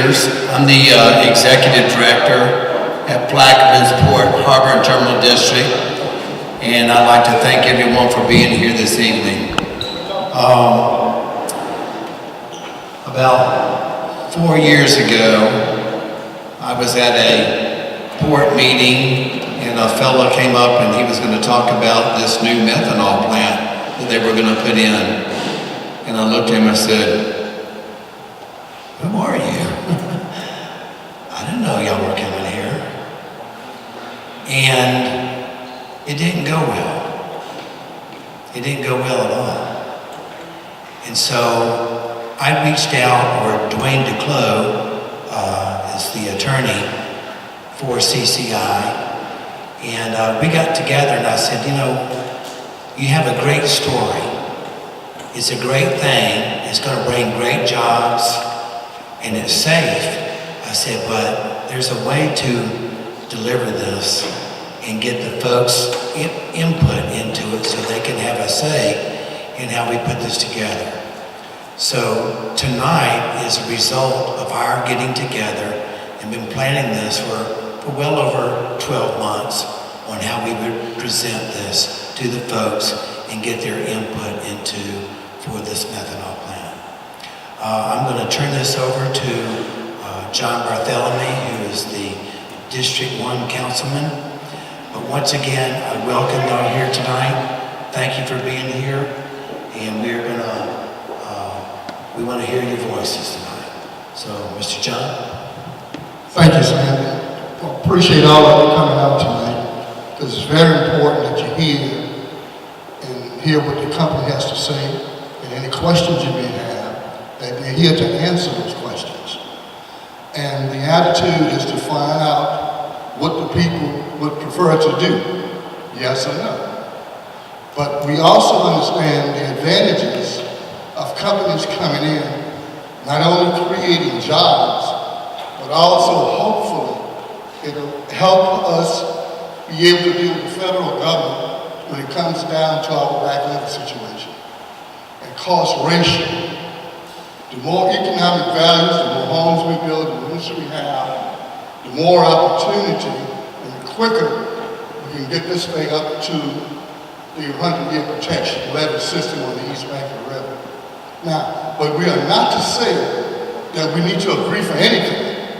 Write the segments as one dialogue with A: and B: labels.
A: Commissioners. I'm the Executive Director at Plaquemines Port Harbor and Terminal District, and I'd like to thank everyone for being here this evening. About 4 years ago, I was at a port meeting, and a fellow came up and he was going to talk about this new methanol plant that they were going to put in. And I looked at him and said, "Who are you?" I didn't know y'all were coming here. And it didn't go well. It didn't go well at all. And so I reached out, or Dwayne DeClos is the attorney for CCI, and we got together and I said, you know, you have a great story. It's a great thing. It's going to bring great jobs, and it's safe. I said, but there's a way to deliver this and get the folks input into it so they can have a say in how we put this together. So tonight is a result of our getting together and been planning this for well over 12 months on how we would present this to the folks and get their input for this methanol plant. I'm going to turn this over to John Barthélemy, who is the District 1 Councilman. But once again, I welcome y'all here tonight. Thank you for being here, and we want to hear your voices tonight. So, Mr. John.
B: Thank you, Sandy. I appreciate all of you coming out tonight, because it's very important that you hear what the company has to say, and any questions you may have, that they're here to answer those questions. And the attitude is to find out what the people would prefer to do, yes or no. But we also understand the advantages of companies coming in, not only creating jobs, but also hopefully it'll help us be able to deal with the federal government when it comes down to our back-end situation. And cost ratio. The more economic values, the more homes we build, the more industry we have, the more opportunity and the quicker we can get this thing up to the 100-year protection levy system on the East Bank of the river. Now, but we are not to say that we need to agree for anything.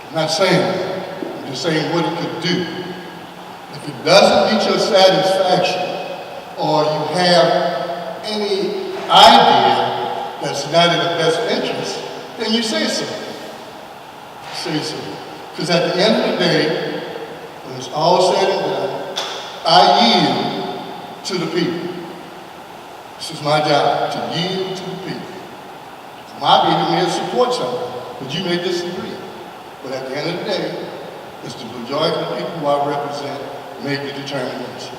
B: I'm not saying that. I'm just saying what it could do. If it doesn't meet your satisfaction, or you have any idea that's not in the best interest, then you say so. Say so. Because at the end of the day, when it's all said and done, I yield to the people. This is my job, to yield to the people. My people may support something, but you may disagree. But at the end of the day, it's the majority of the people who I represent make the determination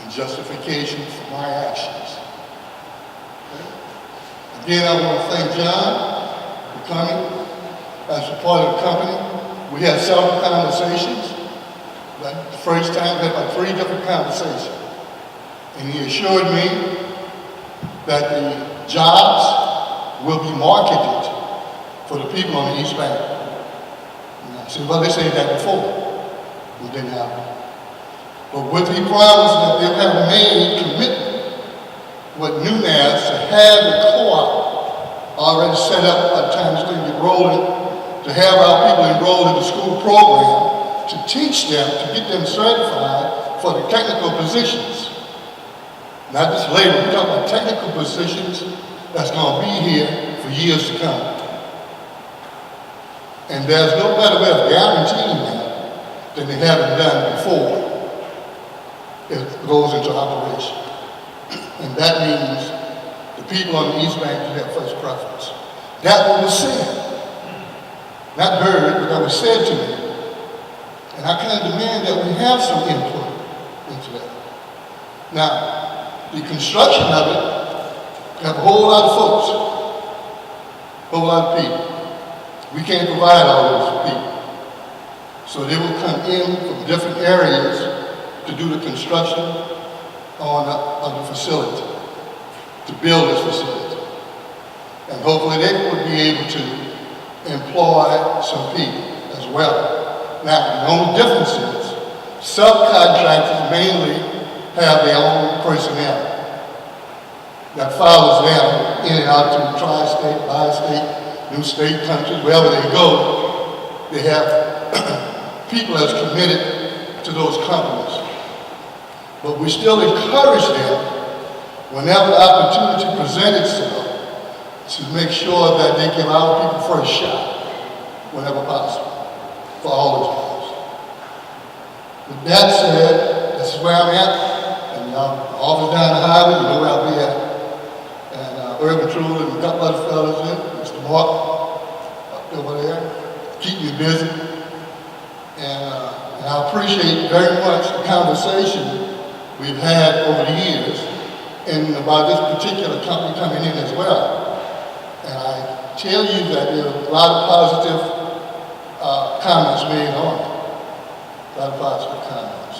B: and justification for my actions. Okay? Again, I want to thank John for coming as a part of the company. We had several conversations. Like the first time, we had about 3 different conversations. And he assured me that the jobs will be marketed for the people on the East Bank. And I said, well, they said that before. We didn't happen. But with the promise that they have made commitment with NUNAS to have the co-op already set up by the time this thing gets rolling, to have our people enrolled in the school program, to teach them, to get them certified for the technical positions. Not just labor, we're talking about technical positions that's going to be here for years to come. And there's no better way of guaranteeing that than they haven't done before it goes into operation. And that means the people on the East Bank do have first preference. That was said. Not heard, but that was said to me. And I kind of demand that we have some input into that. Now, the construction of it, we have a whole lot of folks, a whole lot of people. We can't provide all those people. So they will come in from different areas to do the construction on the facility, to build this facility. And hopefully they would be able to employ some people as well. Now, the only difference is subcontractors mainly have their own personnel that follows them in and out to tri-state, bi-state, new state, countries, wherever they go. They have people that's committed to those companies. But we still encourage them, whenever the opportunity presents itself, to make sure that they give our people first shot, whenever possible, for all the jobs. With that said, this is where I'm at, and office down the highway, you know where I'll be at. And Urban True and a couple other fellas in, Mr. Mark, up over there, keep me busy. And I appreciate very much the conversation we've had over the years, and about this particular company coming in as well. And I tell you that there are a lot of positive comments made on it. A lot of positive comments.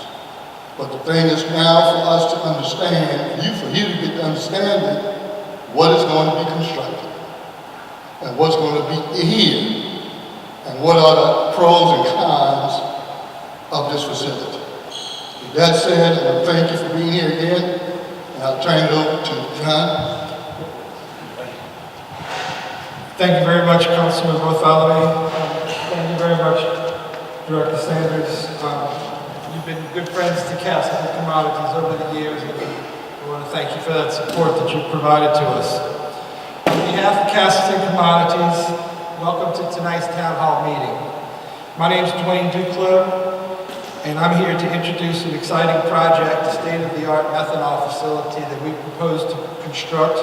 B: But the thing is now for us to understand, for you to get the understanding what is going to be constructed and what's going to be here and what are the pros and cons of this facility. With that said, I want to thank you for being here again, and I'll turn it over to John.
C: Thank you very much, Councilman Bartholomew. Thank you very much, Director Sanders. You've been good friends to Castleton Commodities over the years, and I want to thank you for that support that you've provided to us. On behalf of Castleton Commodities, welcome to tonight's Town Hall meeting. My name is Dwayne Duclos, and I'm here to introduce an exciting project, a state-of-the-art methanol facility that we propose to construct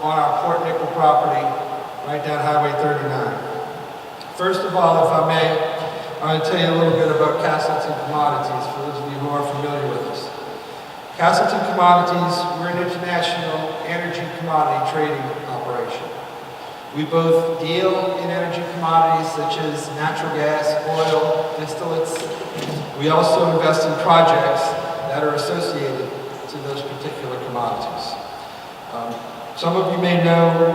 C: on our Port Nickel property, right down Highway 39. First of all, if I may, I'm going to tell you a little bit about Castleton Commodities, for those of you who are familiar with us. Castleton Commodities, we're an international energy commodity trading operation. We both deal in energy commodities such as natural gas, oil, distillates. We also invest in projects that are associated to those particular commodities. Some of you may know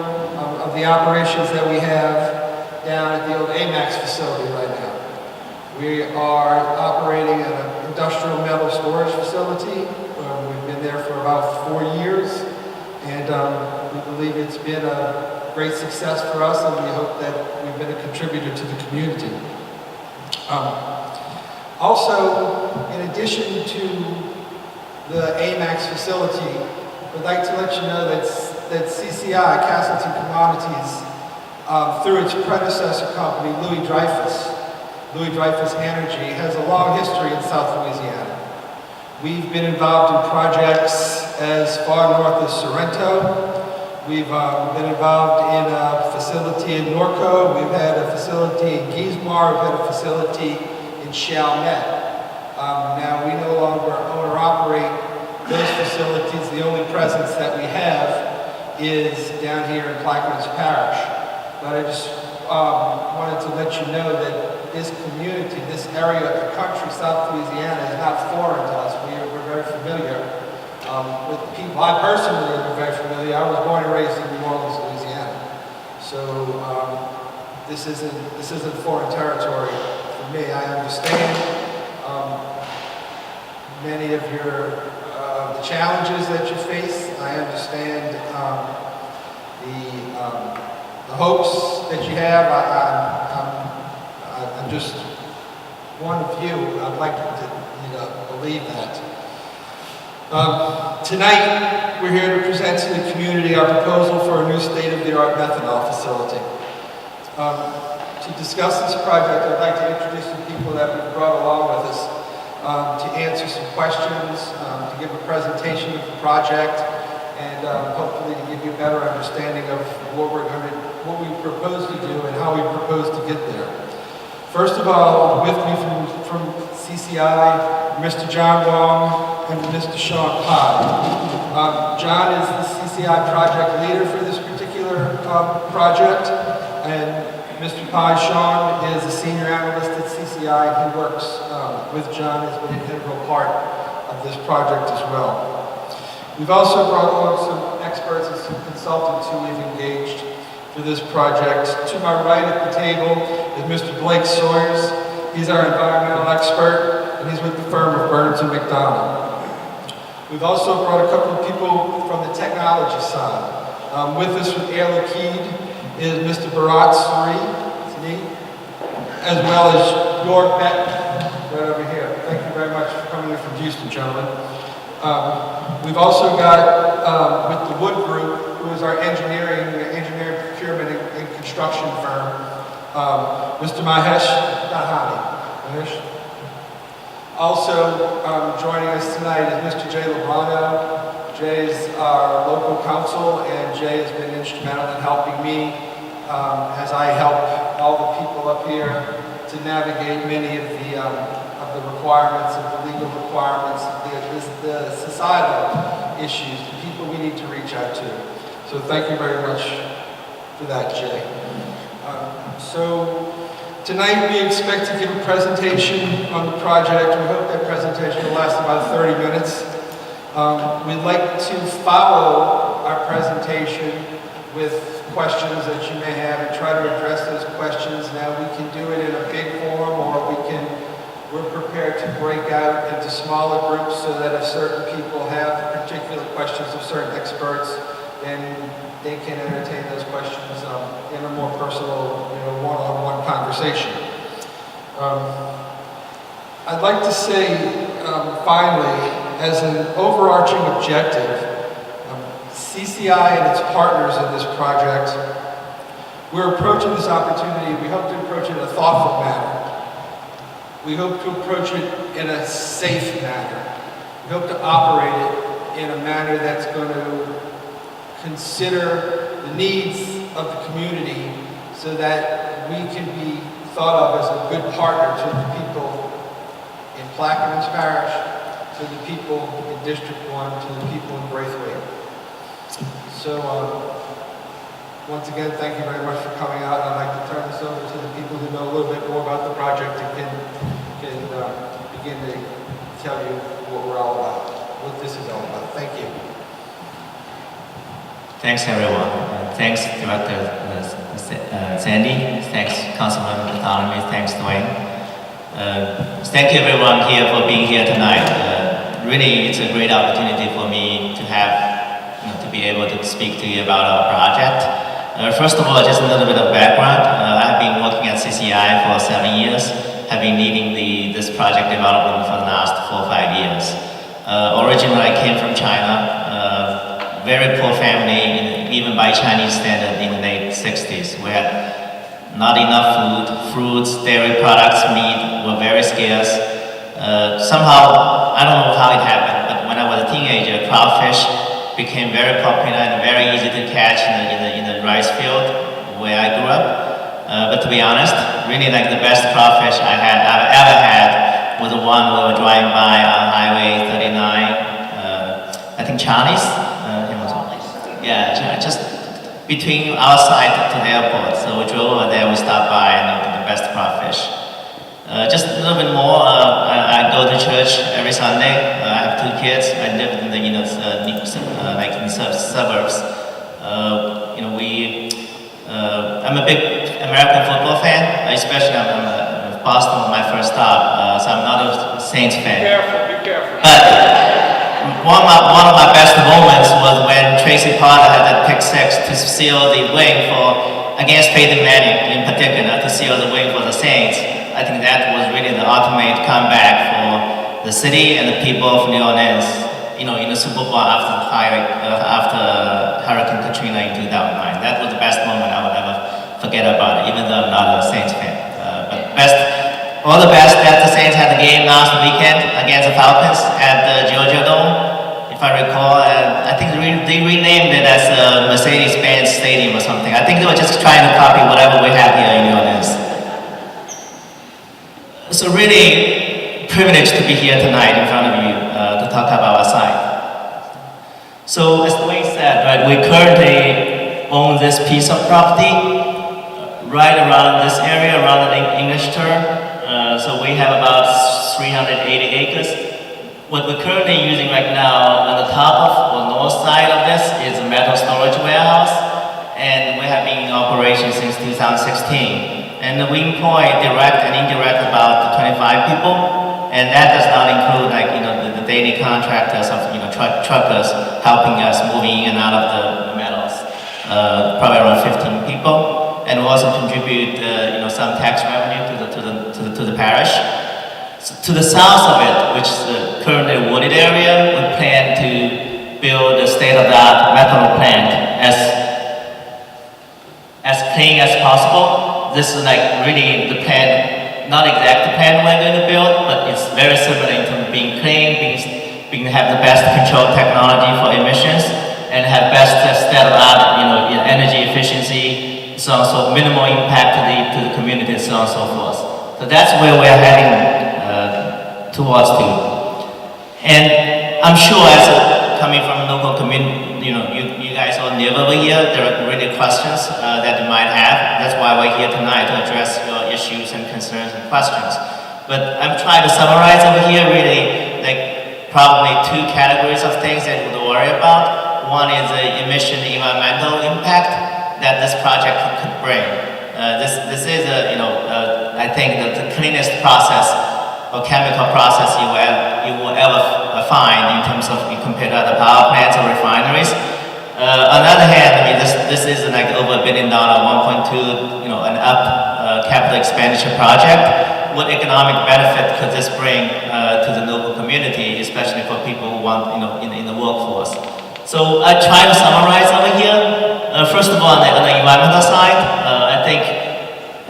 C: of the operations that we have down at the old AMAX facility right now. We are operating an industrial metal storage facility. We've been there for about 4 years, and we believe it's been a great success for us, and we hope that we've been a contributor to the community. Also, in addition to the AMAX facility, I'd like to let you know that CCI, Castleton Commodities, through its predecessor company, Louis Dreyfus Energy, has a long history in South Louisiana. We've been involved in projects as far north as Sorrento. We've been involved in a facility in Norco. We've had a facility in Geismar. We've had a facility in Chalmette. Now, we no longer own or operate those facilities. The only presence that we have is down here in Plaquemines Parish. But I just wanted to let you know that this community, this area of the country, South Louisiana, is not foreign to us. We're very familiar with the people. I personally am very familiar. I was born and raised in New Orleans, Louisiana. So this isn't foreign territory for me. I understand many of the challenges that you face. I understand the hopes that you have. I'm just one of you. I'd like you to believe that. Tonight, we're here to present to the community our proposal for a new state-of-the-art methanol facility. To discuss this project, I'd like to introduce the people that we've brought along with us to answer some questions, to give a presentation of the project, and hopefully to give you a better understanding of what we propose to do and how we propose to get there. First of all, with me from CCI, Mr. John Wong and Mr. Sean Pye. John is the CCI project leader for this particular project, and Mr. Pye, Sean, is a senior analyst at CCI. He works with John, has been an integral part of this project as well. We've also brought along some experts and some consultants who we've engaged for for this project. To my right at the table is Mr. Blake Sawyers. He's our environmental expert, and he's with the firm of Burns and McDonald. We've also brought a couple of people from the technology side. With us with Air Liquide is Mr. Bharat Suri, as well as York Beck, right over here. Thank you very much for coming in from Houston, gentlemen. We've also got, with the Wood Group, who is our engineering procurement and construction firm, Mr. Mahesh Dahani. Mahesh. Also joining us tonight is Mr. Jay Labrano. Jay is our local counsel, and Jay has been instrumental in helping me as I help all the people up here to navigate many of the requirements, of the legal requirements, the societal issues, the people we need to reach out to. So thank you very much for that, Jay. So tonight we expect to give a presentation on the project. We hope that presentation will last about 30 minutes. We'd like to follow our presentation with questions that you may have and try to address those questions. Now we can do it in a big forum, or we're prepared to break out into smaller groups so that if certain people have particular questions of certain experts, then they can entertain those questions in a more personal, one-on-one conversation. I'd like to say, finally, as an overarching objective, CCI and its partners in this project, we're approaching this opportunity, we hope to approach it in a thoughtful manner. We hope to approach it in a safe manner. We hope to operate it in a manner that's going to consider the needs of the community so that we can be thought of as a good partner to the people in Plaquemines Parish, to the people in District 1, to the people in Braithwaite. So, once again, thank you very much for coming out. I'd like to turn this over to the people who know a little bit more about the project and can begin to tell you what we're all about, what this is all about. Thank you.
D: Thanks, everyone. Thanks, Director Sandy. Thanks, Councilman Autonomy. Thanks, Dwayne. Thank you, everyone here for being here tonight. Really, it's a great opportunity for me to have, to be able to speak to you about our project. First of all, just a little bit of background. I've been working at CCI for 7 years. Have been leading this project development for the last 4 or 5 years. Originally, I came from China. Very poor family, even by Chinese standard, in the late 60s. We had not enough food, fruits, dairy products, meat were very scarce. Somehow, I don't know how it happened, but when I was a teenager, crawfish became very popular and very easy to catch in the rice field where I grew up. But to be honest, really like the best crawfish I've ever had was the one we were driving by on Highway 39. I think Charlie's. Yeah, just between our side to the airport. So we drove over there, we stopped by and looked at the best crawfish. Just a little bit more, I go to church every Sunday. I have 2 kids. I live in the like in suburbs. I'm a big American football fan, especially I'm Boston was my first stop, so I'm not a Saints fan.
C: Be careful.
D: But one of my best moments was when Tracy Potter had that pick six to seal the win against Peyton Manning in particular, to seal the win for the Saints. I think that was really the ultimate comeback for the city and the people of New Orleans, in the Super Bowl after Hurricane Katrina in 2009. That was the best moment I would ever forget about it, even though I'm not a Saints fan. All the best that the Saints had the game last weekend against the Falcons at the Georgia Dome. If I recall, I think they renamed it as Mercedes-Benz Stadium or something. I think they were just trying to copy whatever we have here in New Orleans. So really privileged to be here tonight in front of you to talk about our site. So as Dwayne said, right, we currently own this piece of property right around this area, around the English Turn. So we have about 380 acres. What we're currently using right now on the top of or north side of this is a metal storage warehouse. and we have been in operation since 2016. And we employ direct and indirect about 25 people, and that does not include the daily contractors of truckers helping us moving in and out of the metals, probably around 15 people, and we also contribute some tax revenue to the parish. So to the south of it, which is the currently wooded area, we plan to build a state-of-the-art methanol plant as clean as possible. This is really the plan, not exact plan we're going to build, but it's very similar in terms of being clean, being have the best control technology for emissions, and have best state-of-the-art energy efficiency, so on, so minimal impact to the community, so on and so forth. So that's where we're heading towards to. And I'm sure coming from local community, you guys all live over here, there are really questions that you might have. That's why we're here tonight to address your issues and concerns and questions. But I'm trying to summarize over here really probably two categories of things that we would worry about. One is the emission environmental impact that this project could bring. This is I think the cleanest process or chemical process you will ever find in terms of compared to other power plants or refineries. On the other hand, this is over $1 billion, 1.2 and up capital expenditure project. What economic benefit could this bring to the local community, especially for people who want in the workforce? So I try to summarize over here. First of all, on the environmental side, I think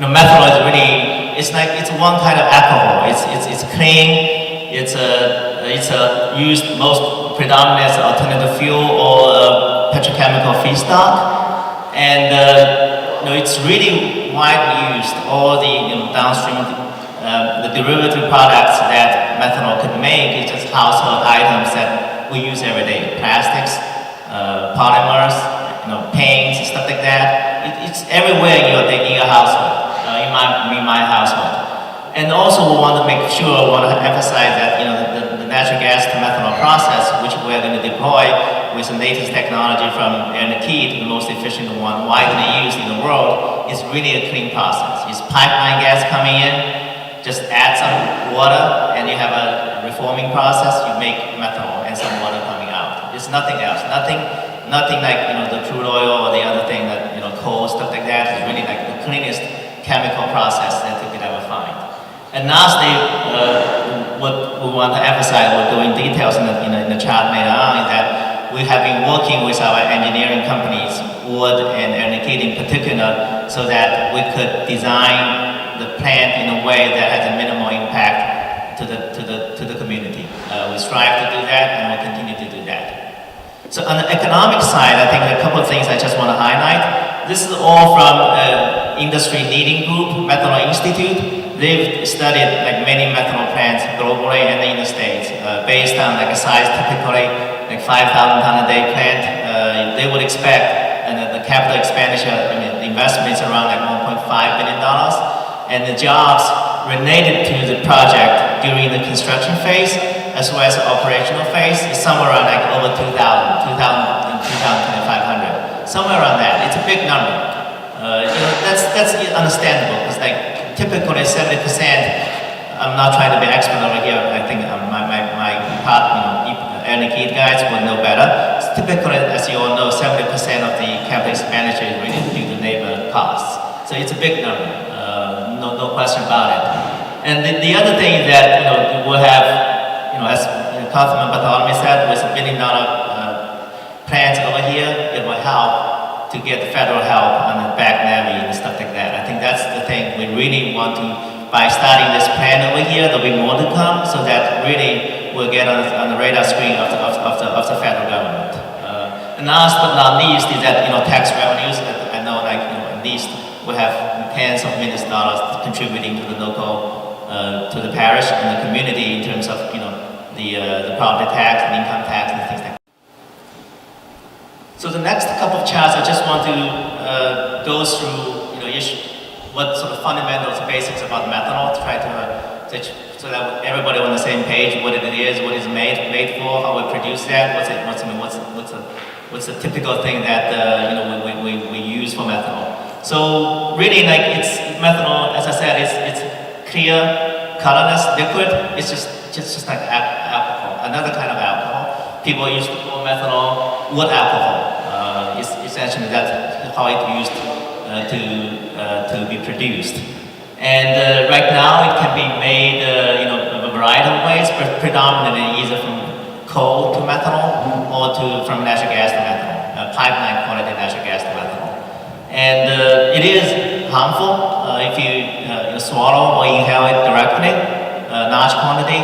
D: methanol is really it's one kind of alcohol. It's clean. It's used most predominantly as alternative fuel or petrochemical feedstock, and it's really widely used. All the downstream the derivative products that methanol could make is just household items that we use every day: plastics, polymers, paints, stuff like that. It's everywhere in your household. In my household. And also we want to emphasize that the natural gas to methanol process, which we're going to deploy with the latest technology from Air Liquide, the most efficient one widely used in the world, is really a clean process. It's pipeline gas coming in, just add some water and you have a reforming process, you make methanol and some water coming out. It's nothing else, nothing like the crude oil or the other thing that coal, stuff like that. It's really the cleanest chemical process that you could ever find. And lastly, what we want to emphasize, we'll go in details in the chart later on, is that we have been working with our engineering companies, Wood and Air Liquide in particular, so that we could design the plant in a way that has a minimal impact to the community. We strive to do that, and we'll continue to do that. So on the economic side, I think a couple of things I just want to highlight. This is all from industry leading group, Methanol Institute. They've studied many methanol plants globally and in the States, based on a size typically 5,000 ton a day plant. They would expect the capital expenditure, the investment is around $1.5 billion, and the jobs related to the project during the construction phase as well as the operational phase is somewhere around over 2,000 and 2,500, somewhere around that. It's a big number. That's understandable because typically 70%. I'm not trying to be expert over here. I think my partner, Air Liquide guys would know better. It's typically, as you all know, 70% of the capital expenditure is really due to labor costs. So it's a big number. No question about it. And the other thing is that we'll have, as Councilman Bartholomew said, with $1 billion plans over here, it will help to get federal help on the back levy and stuff like that. I think that's the thing we really want to, by starting this plan over here, there'll be more to come, so that really we'll get on the radar screen of the federal government. And last but not least is that tax revenues. I know at least we have tens of millions of dollars contributing to the local, to the parish and the community in terms of the property tax and income tax and things like that. So the next couple of charts, I just want to go through, what sort of fundamentals, basics about methanol, to try to so that everybody on the same page, what it is, what it's made for, how we produce that, what's the typical thing that we use for methanol. So really, like it's methanol, as I said, it's clear, colorless liquid. It's just like alcohol, another kind of alcohol. People used to call methanol wood alcohol. Essentially that's how it used to be produced. And right now it can be made a variety of ways, but predominantly either from coal to methanol or from natural gas to methanol, pipeline quality natural gas to methanol. And it is harmful if you swallow or inhale it directly, large quantity,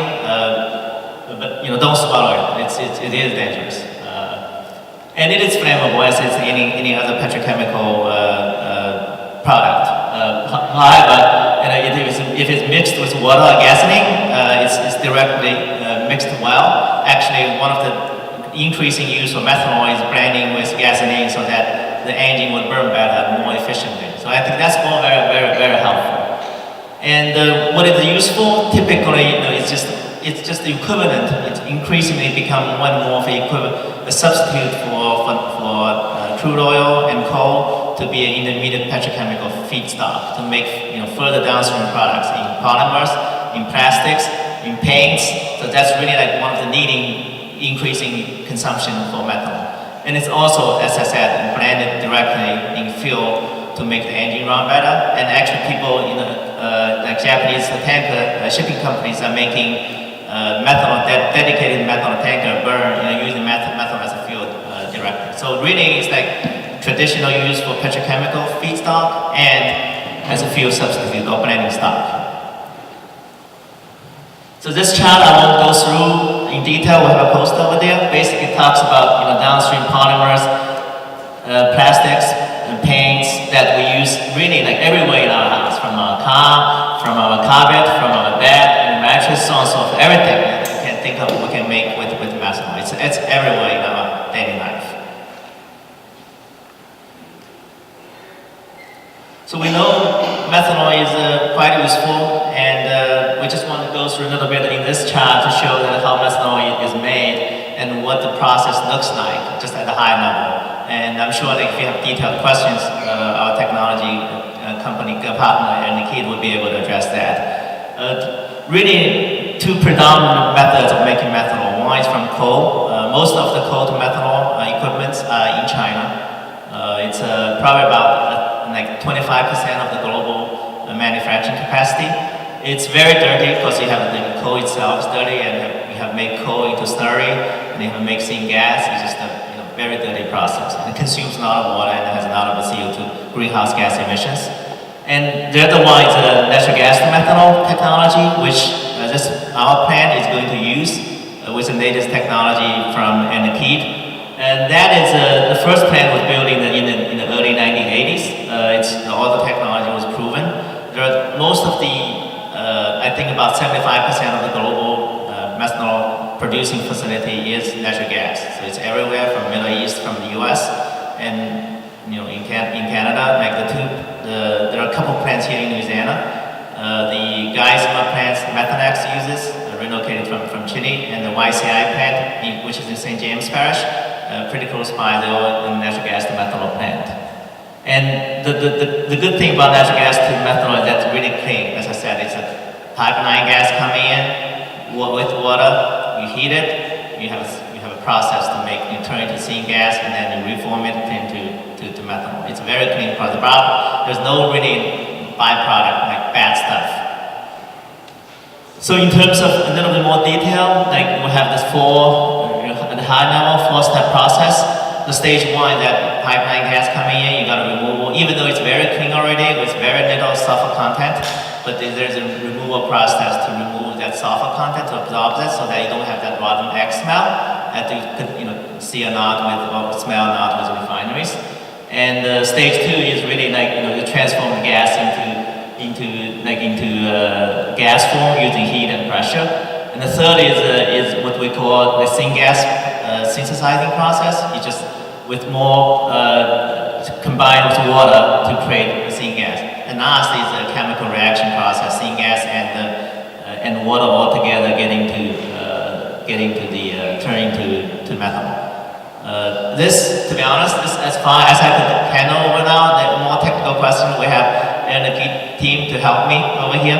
D: but don't swallow it. It is dangerous. And it is flammable as is any other petrochemical product. However, if it's mixed with water or gasoline, it's directly mixed well. Actually, one of the increasing use of methanol is blending with gasoline so that the engine would burn better, more efficiently. So I think that's all very, very, very helpful. And what is useful? Typically, it's just the equivalent. It's increasingly become more and more of a substitute for crude oil and coal to be an intermediate petrochemical feedstock to make further downstream products in polymers, in plastics, in paints. So that's really like one of the leading increasing consumption for methanol. And it's also, as I said, blended directly in fuel to make the engine run better. And actually people, like Japanese tanker shipping companies are making methanol, dedicated methanol tanker burn using methanol as a fuel directly. So really it's like traditional use for petrochemical feedstock and as a fuel substitute or blending stock. So this chart I won't go through in detail. We have a poster over there. Basically talks about downstream polymers, plastics, and paints that we use really like everywhere in our house, from our car, from our carpet, from our bed, and mattress, so on and so forth. Everything that you can think of we can make with methanol. It's everywhere in our daily life. So we know methanol is quite useful, and we just want to go through a little bit in this chart to show that how methanol is made and what the process looks like, just at a high level. And I'm sure that if you have detailed questions, our technology company partner and Nikit will be able to address that. Really, two predominant methods of making methanol. One is from coal. Most of the coal to methanol equipment are in China. It's probably about like 25% of the global manufacturing capacity. It's very dirty because you have the coal itself is dirty, and you have made coal into slurry, and you have made syngas. It's just a very dirty process. It consumes a lot of water and it has a lot of CO2 greenhouse gas emissions. And the other one is natural gas to methanol technology, which our plant is going to use with the latest technology from Nikit. And that is the first plant was built in the early 1980s. All the technology was proven. Most of the, I think about 75% of the global methanol producing facility is natural gas. So it's everywhere from Middle East, from the US, and in Canada, like there are a couple plants here in Louisiana. The Geismar plant, Methanex uses, relocated from Chile, and the YCI plant, which is in St. James Parish, pretty close by the natural gas to methanol plant. And the good thing about natural gas to methanol is that it's really clean. As I said, it's a pipeline gas coming in with water. You heat it. You have a process to turn it to syngas, and then you reform it into methanol. It's a very clean product. There's no really byproduct like bad stuff. So in terms of a little bit more detail, like we have this at the high level, 4-step process. The stage 1 is that pipeline gas coming in, you got to remove, even though it's very clean already with very little sulfur content, but there's a removal process to remove that sulfur content, to absorb it so that you don't have that rotten egg smell that you could see or smell not with refineries. And stage 2 is really like you transform the gas into gas form using heat and pressure. And the third is what we call the syngas synthesizing process. You just with more combined with water to create the syngas. And last is a chemical reaction process, syngas and water all together turning to methanol. This, to be honest, is as far as I could handle over now. The more technical questions, we have energy team to help me over here.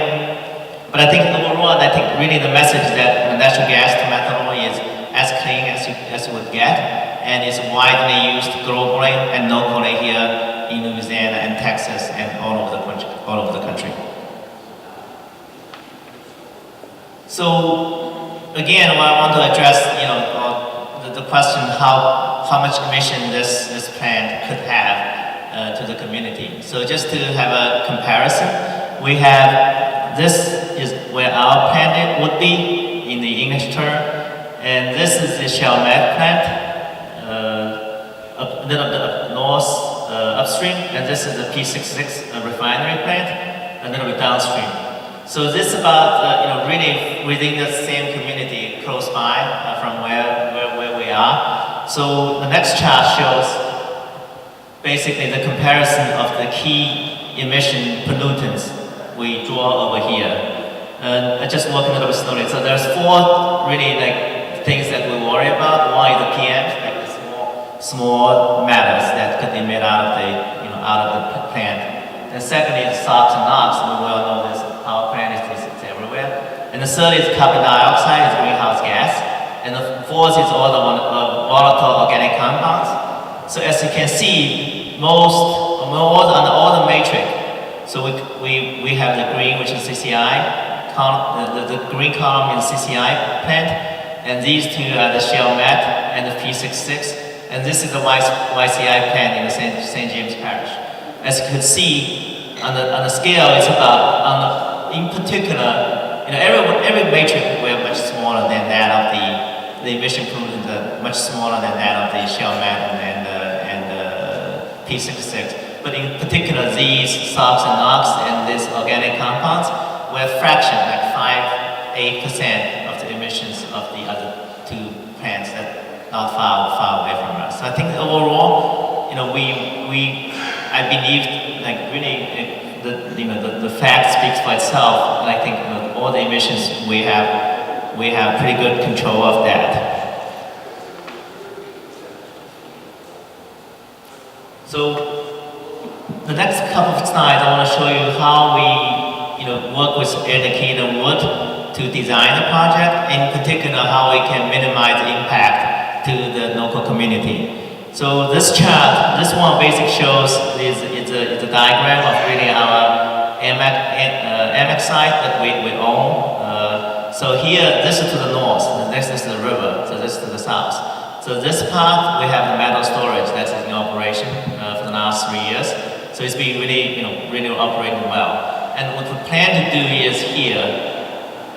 D: But I think overall, I think really the message that natural gas to methanol is as clean as you would get, and is widely used globally and locally here in Louisiana and Texas and all over the country. So again, what I want to address, the question how much emission this plant could have to the community. So just to have a comparison, we have this is where our plant would be in the English term, and this is the Chalmette plant, a little bit up north upstream, and this is the P66 refinery plant, a little bit downstream. So this is about really within the same community close by from where we are. So the next chart shows basically the comparison of the key emission pollutants we draw over here. I just walk a little bit slowly. So there's 4 really things that we worry about. One is the PMs, like the small matters that could emit out of the plant. The second is SOx and NOx. We well know this power plant is everywhere. And the third is carbon dioxide, is greenhouse gas. And the fourth is all the volatile organic compounds. So as you can see, all the matrix. So we have the green, which is CCI. The green column is CCI plant, and these two are the Chalmette and the P66, and this is the YCI plant in the St. James Parish. As you can see, on the scale, it's about, in particular, every matrix were much smaller than that of the emission pollutants are much smaller than that of the Chalmette and P66. But in particular, these SOx and NOx and these organic compounds were a fraction, like 5-8% of the emissions of the other 2 plants that not far away from us. So I think overall, I believe really the fact speaks for itself, and I think all the emissions we have pretty good control of that. So the next couple of slides, I want to show you how we work with Air Liquide Wood to design the project, in particular how we can minimize the impact to the local community. So this chart, this one basically shows it's a diagram of really our AMEC site that we own. So here, this is to the north, the next is the river, so this is to the south. So this part, we have the metal storage that's in operation for the last 3 years. So it's been really, really operating well. And what we plan to do is here,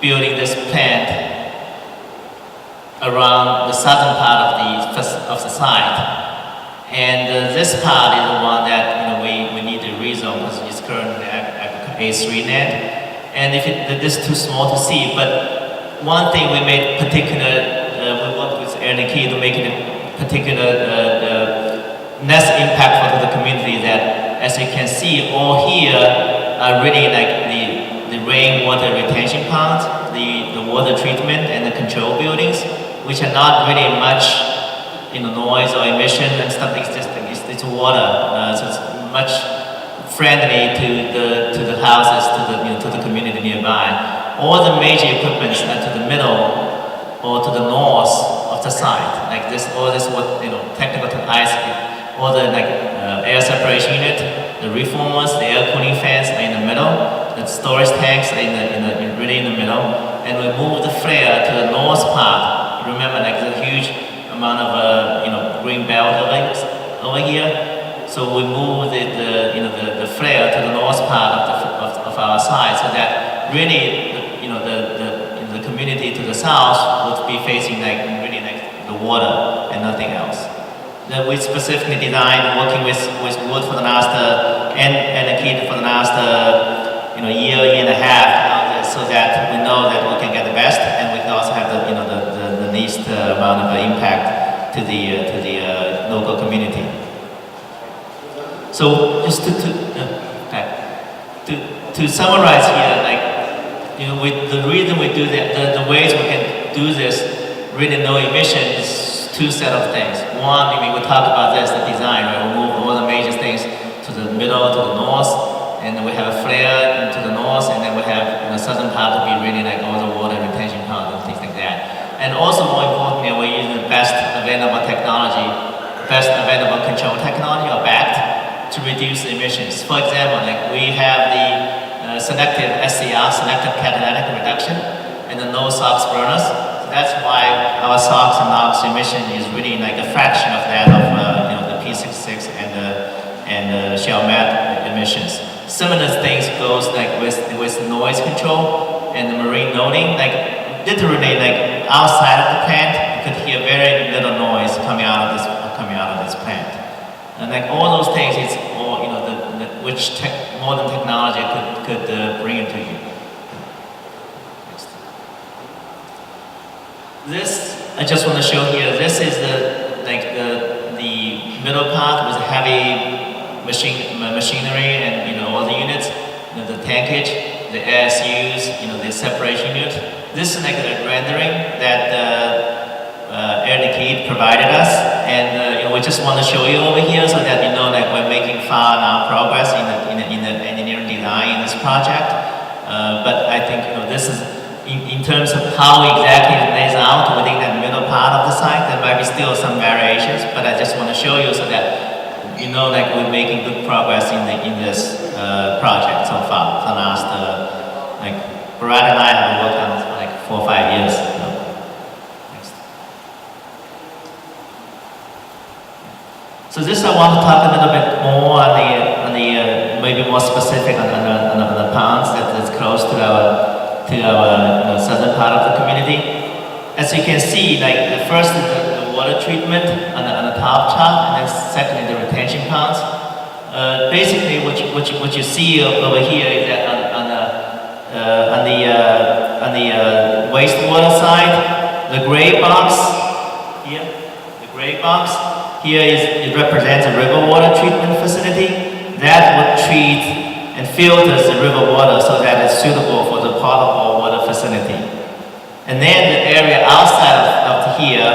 D: building this plant around the southern part of the site. And this part is the one that we need to rezone because it's currently A3 net. And if this is too small to see, but one thing we made we worked with Air Liquide to make it less impactful to the community, that as you can see, all here are really like the rainwater retention ponds, the water treatment and the control buildings, which are not really much noise or emission and stuff. It's water, so it's much friendly to the houses, to the community nearby. All the major equipments are to the middle or to the north of the site, like this. All this technical ice, all the air separation unit, the reformers, the air cooling fans are in the middle. The storage tanks are really in the middle, and we move the flare to the north part. Remember, the huge amount of green belt over here. So we move the flare to the north part of our site, so that really the community to the south would be facing the water and nothing else. That we specifically designed working with wood for the last and a kid for the last year and a half, so that we know that we can get the best, and we can also have the least amount of impact to the local community. So just to summarize here, the reason we do that, the ways we can do this really no emission is 2 set of things. one, we will talk about this, the design, right? We move all the major things to the middle, to the north, and then we have a flare to the north, and then we have the southern part to be really like all the water retention pond and things like that. And also more importantly, we're using the best available technology, best available control technology or BACT to reduce emissions. For example, like we have the selective SCR, selective catalytic reduction, and the no SOx burners. So that's why our SOx and NOx emission is really like a fraction of that of the P66 and the shell mat emissions. Similar things goes like with noise control and the marine loading. Like literally, like outside of the plant, you could hear very little noise coming out of this plant. And like all those things, it's all which modern technology could bring it to you. Next. This I just want to show here. This is the middle part with heavy machinery and all the units, the tankage, the ASUs, the separation unit. This is like a rendering that Air Liquide provided us, and we just want to show you over here so that like we're making far now progress in the engineering design in this project. But I think this is in terms of how exactly it lays out within that middle part of the site. There might be still some variations, but I just want to show you so that like we're making good progress in this project so far. The last Brad and I have worked on this for like 4 or 5 years. Next. So this I want to talk a little bit more on the maybe more specific on the ponds that is close to our southern part of the community. As you can see, like the first is the water treatment on the top chart, and then secondly the retention ponds. Basically, what you see over here is that on the wastewater side, the gray box here, it represents a river water treatment facility that would treat and filters the river water so that it's suitable for the potable water facility. And then the area outside of here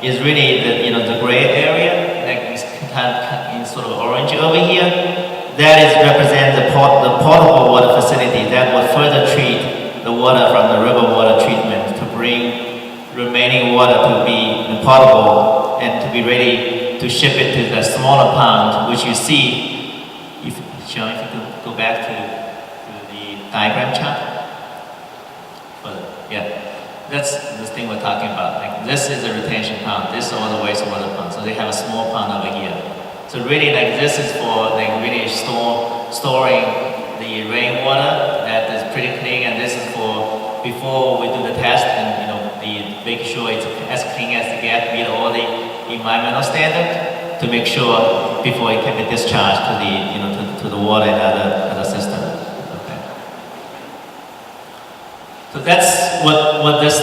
D: is really the gray area, like it's kind of in sort of orange over here. That represents the potable water facility that will further treat the water from the river water treatment to bring remaining water to be potable and to be ready to ship it to the smaller pond, which you see. If you could go back to the diagram chart. That's the thing we're talking about. Like this is the retention pond. This is all the wastewater pond. So they have a small pond over here. So really, like this is for like really storing the rainwater that is pretty clean, and this is for before we do the test and making sure it's as clean as it gets, meet all the environmental standard to make sure before it can be discharged to the to the water and other system. Okay. So that's what this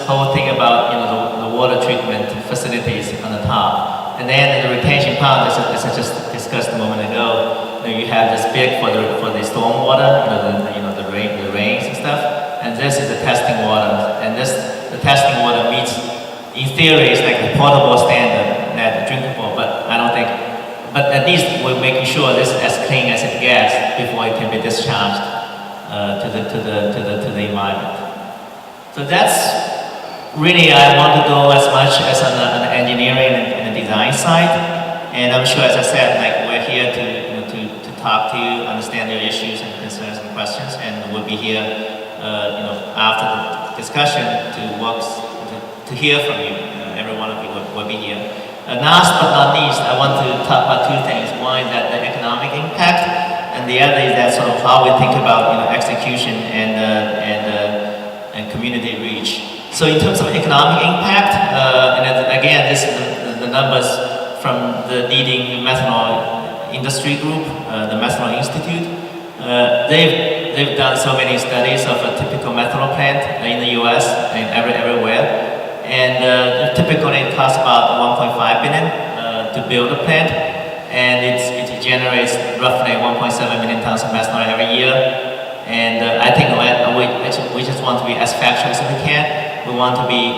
D: whole thing about the water treatment facilities on the top. And then the retention pond, as I just discussed a moment ago, you have this big for the storm water, the rains and stuff. And this is the testing water. And the testing water meets, in theory, it's like the potable standard, that drinkable, but I don't think. But at least we're making sure this is as clean as it gets before it can be discharged to the environment. So that's really, I want to go as much as on the engineering and the design side. And I'm sure, as I said, like we're here to talk to you, understand your issues and concerns and questions, and we'll be here, after the discussion to hear from you. Every one of you will be here. Last but not least, I want to talk about two things. One is that the economic impact, and the other is that sort of how we think about execution and community reach. So in terms of economic impact, and again, this is the numbers from the leading methanol industry group, the Methanol Institute. They've done so many studies of a typical methanol plant in the U.S. and everywhere. And typically it costs about $1.5 billion to build a plant, and it generates roughly 1.7 million tons of methanol every year. And I think we just want to be as factual as we can. We want to be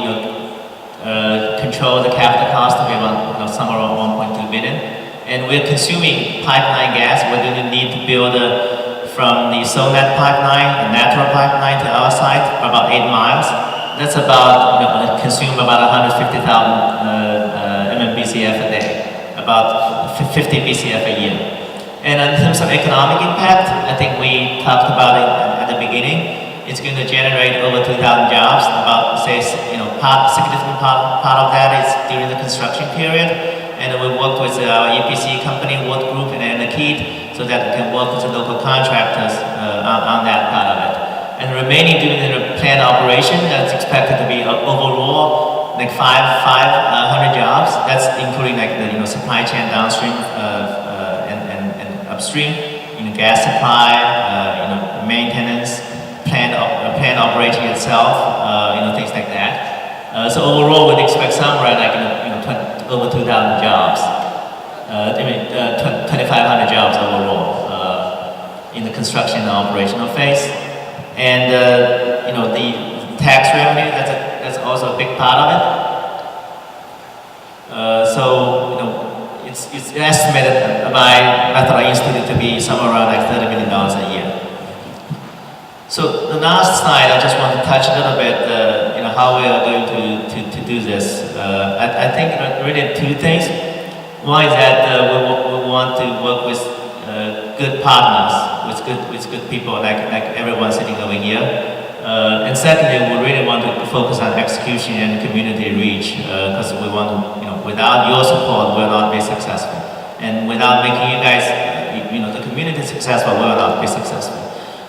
D: control the capital cost to be around somewhere around 1.2 billion. And we're consuming pipeline gas. We're going to need to build from the Solnet pipeline, the natural pipeline to our site, about 8 miles. That's about, consume about 150,000 MMBCF a day, about 50 BCF a year. And in terms of economic impact, I think we talked about it at the beginning. It's going to generate over 2,000 jobs. About, say, significant part of that is during the construction period. And we work with our EPC company, Wood Group, and Anakit, so that we can work with the local contractors on that part of it. And remaining during the plant operation, that's expected to be overall like 500 jobs. That's including like the supply chain downstream and upstream, gas supply, maintenance, plant operating itself, things like that. So overall, we'd expect somewhere like over 2,000 jobs. 2,500 jobs overall in the construction and operational phase. And the tax revenue, that's also a big part of it. It's estimated by Methanol Institute to be somewhere around like $30 million a year. So the last slide, I just want to touch a little bit, how we are going to do this. I think really two things. One is that we want to work with good partners, with good people like everyone sitting over here. And secondly, we really want to focus on execution and community reach because we want to, without your support, we'll not be successful. And without making you guys, the community successful, we will not be successful.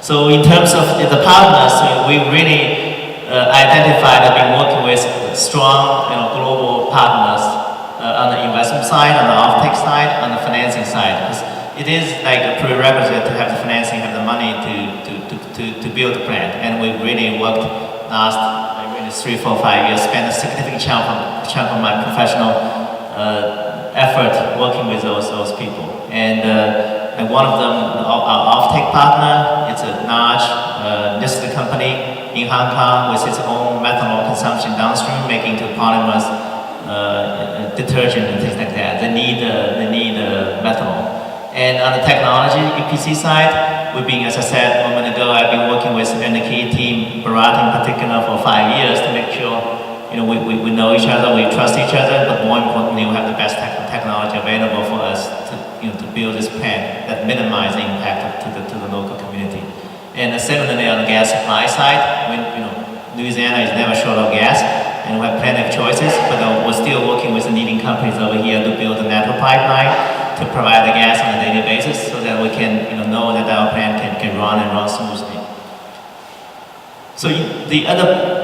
D: So in terms of the partners, we really identified and been working with strong, global partners on the investment side, on the offtake side, on the financing side. Because it is like a prerequisite to have the financing, have the money to build the plant. And we really worked last 3, 4, 5 years, spent a significant chunk of my professional effort working with those people. And one of them, our offtake partner, it's a large listed company in Hong Kong with its own methanol consumption downstream, making to polymers, detergent and things like that. They need methanol. And on the technology EPC side, we've been, as I said a moment ago, I've been working with the key team, Bharat in particular, for 5 years to make sure we know each other, we trust each other, but more importantly, we have the best technology available for us to build this plant that minimize the impact to the local community. And similarly, on the gas supply side, Louisiana is never short of gas, and we have plenty of choices, but we're still working with the leading companies over here to build a natural pipeline to provide the gas on a daily basis so that we can know that our plant can run and run smoothly. So the other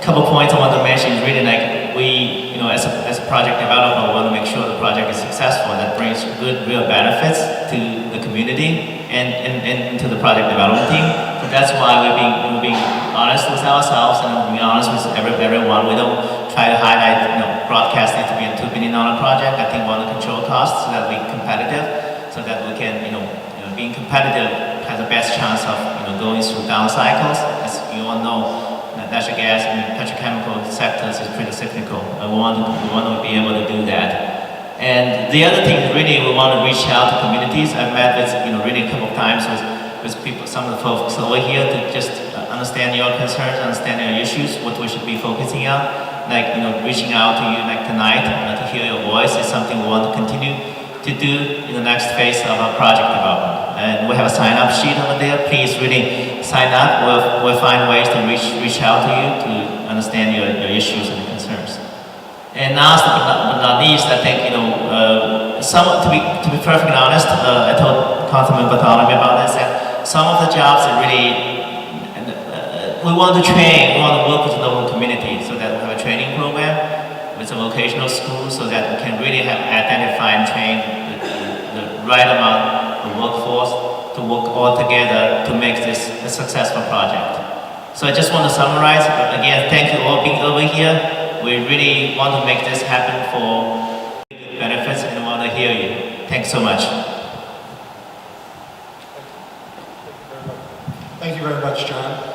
D: couple points I want to mention is really like we, as a project developer, we want to make sure the project is successful, that brings good, real benefits to the community and to the project development team. So that's why we're being honest with ourselves and being honest with everyone. We don't try to highlight, broadcast it to be a $2 billion project. I think we want to control costs so that we're competitive, so that we can, being competitive has the best chance of, going through down cycles. As you all know, natural gas and petrochemical sectors is pretty cyclical. We want to be able to do that. And the other thing is really we want to reach out to communities. I've met with, really a couple of times with people, some of the folks over here to just understand your concerns, understand your issues, what we should be focusing on. Like, reaching out to you like tonight to hear your voice is something we want to continue to do in the next phase of our project development. And we have a sign-up sheet over there. Please really sign up. We'll find ways to reach out to you to understand your issues and concerns. And last but not least, I think, to be perfectly honest, I told Councilman Bartholomew about this, that some of the jobs are really, we want to train, we want to work with the local community so that we have a training program with a vocational school so that we can really identify and train the right amount of workforce to work all together to make this a successful project. So I just want to summarize. Again, thank you all being over here. We really want to make this happen for benefits and want to hear you. Thanks so much.
C: Thank you very much, John.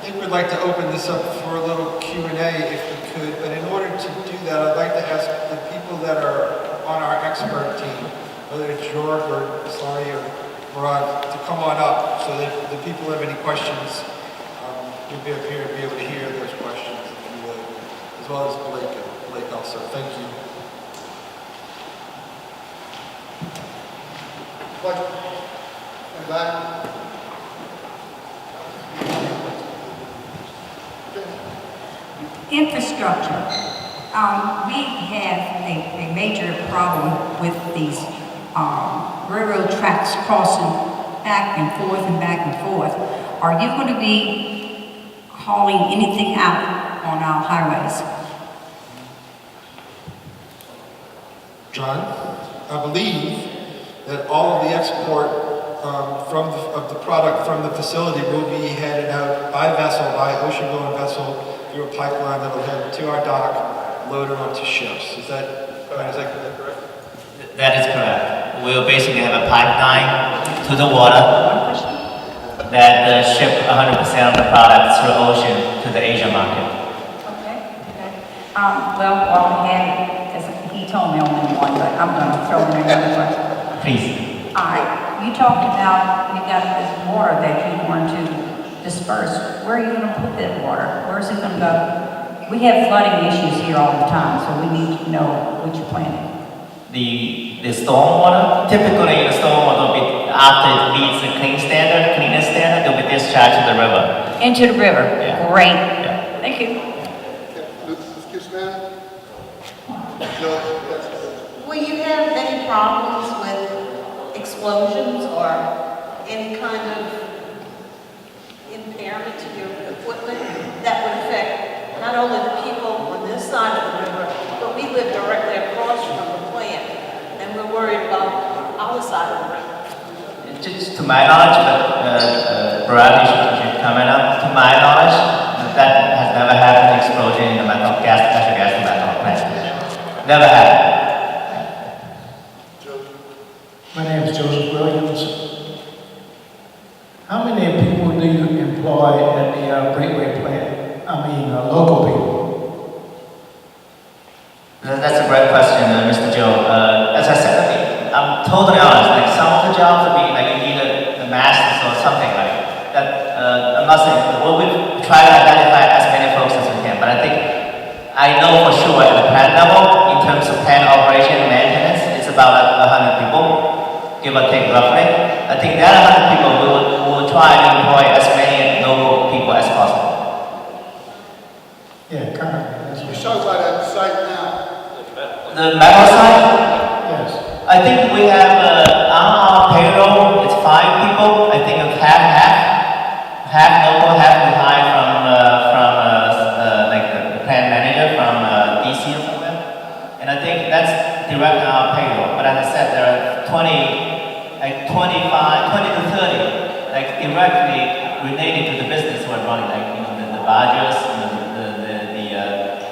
C: think we'd like to open this up for a little Q&A if we could, but in order to do that, I'd like to ask the people that are on our expert team, whether it's George or Sari or Murad, to come on up so that the people who have any questions, you'll be up here and be able to hear those questions if you would, as well as Blake also. Thank you.
B: Question? Anybody?
E: Infrastructure. We have a major problem with these railroad tracks crossing back and forth and back and forth. Are you going to be hauling anything out on our highways?
C: John, I believe that all of the export of the product from the facility will be headed out by vessel, by ocean-going vessel, through a pipeline that'll head to our dock, loaded onto ships. Is that correct?
D: That is correct. We'll basically have a pipeline to the water that ship 100% of the product through ocean to the Asia market.
E: Okay. Well, while we had, as he told me only one, but I'm going to throw in another question.
D: Please.
E: All right. You talked about you got this water that you want to disperse. Where are you going to put that water? Where is it going to go? We have flooding issues here all the time, so we need to know what you're planning.
D: The stormwater, typically the stormwater will be, after it meets the cleanness standard, it will be discharged to the river.
E: Into the river.
D: Yeah.
E: Great.
D: Yeah.
E: Thank you.
B: Excuse me?
F: Will you have any problems with explosions or any kind of impairment to your equipment that would affect not only the people on this side of the river, but we live directly across from the plant, and we're worried about our side of the river?
D: Just to my knowledge, but Brad should comment on. To my knowledge, that has never happened. Explosion in the natural gas plant. Never happened.
G: My name is Joseph Williams. How many people do you employ at the Brightway plant? I mean, local people.
D: That's a great question, Mr. Joe. As I said, I'm totally honest. Like some of the jobs will be like you need a master's or something like that. I must say, well, we try to identify as many folks as we can. But I think I know for sure at the plant level, in terms of plant operation and maintenance, it's about like 100 people, give or take roughly. I think that 100 people we will try to employ as many local people as possible.
G: Yeah, currently. That's
B: You
G: what-
B: talk about that site now.
D: The metal side,
G: Yes.
D: I think we have on our payroll, it's 5 people. I think of half local, half we hire from like the plant manager from DC or somewhere. And I think that's direct on our payroll. But as I said, there are 20 to 30, like directly related to the business we're running, like the barges,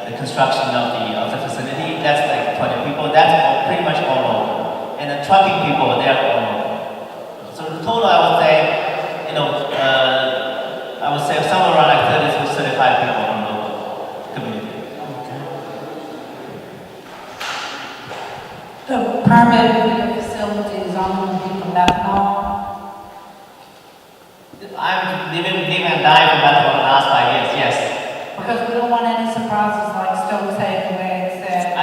D: the construction of the facility. That's like 20 people. That's pretty much all local. And the trucking people, they're all local. So the total, I would say, somewhere around like 30 to 35 people from local community.
H: The permit for your facility is only for methanol.
D: I'm living and dying for methanol the last 5 years, yes.
H: Because we don't want any surprises like Stokes had where it said
D: I,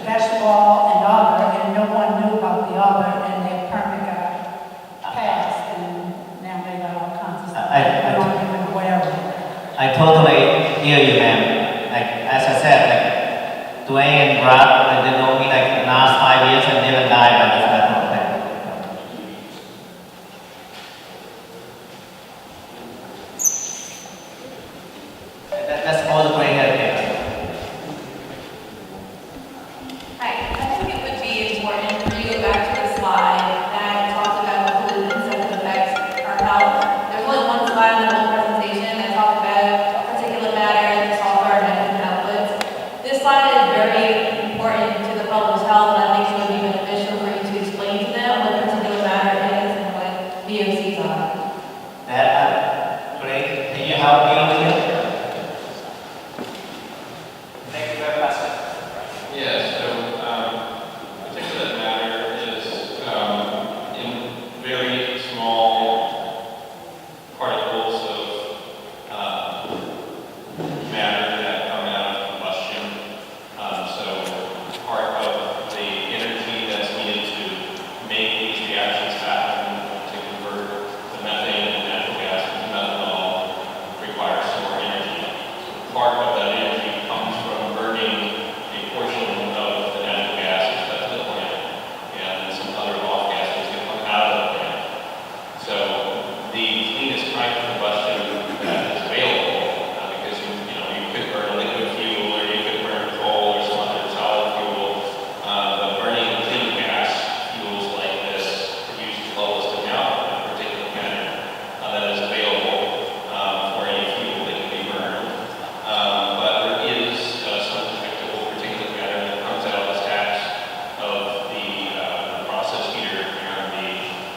H: vegetable and other, and no one knew about the other, and their permit got passed, and now they got all kinds of stuff. We don't even aware of it.
D: I totally hear you, ma'am. Like, as I said, like, Dwayne and Brad, they know me like the last 5 years and never died by this methanol plant. That's all the gray hair things.
I: Hi, I think it would be important for you to go back to the slide that talks about the pollutants and the effects our health. There's only one slide in the whole presentation that talks about particulate matter and the sulfur and nitrogen outputs. This slide is very important to the public's health, and I think it would be beneficial for you to explain to them what particulate matter is and what VOCs are.
D: That, great. You help me over here? Thank you very much.
J: Yes, so particulate matter is in very small particles of matter that come out of combustion. So part of the energy that's needed to make these reactions happen, to convert the methane and natural gas into methanol, requires some more energy. So part of that energy comes from burning a portion of the natural gases that's in the plant and some other off gases that come out of the plant. So the cleanest kind of combustion that is available, because you could burn a liquid fuel or you could burn coal or some other solid fuel, but burning clean gas fuels like this produce the lowest amount of particulate matter that is available for any fuel that can be burned. But there is some detectable particulate matter that comes out of the stacks of the process heater and the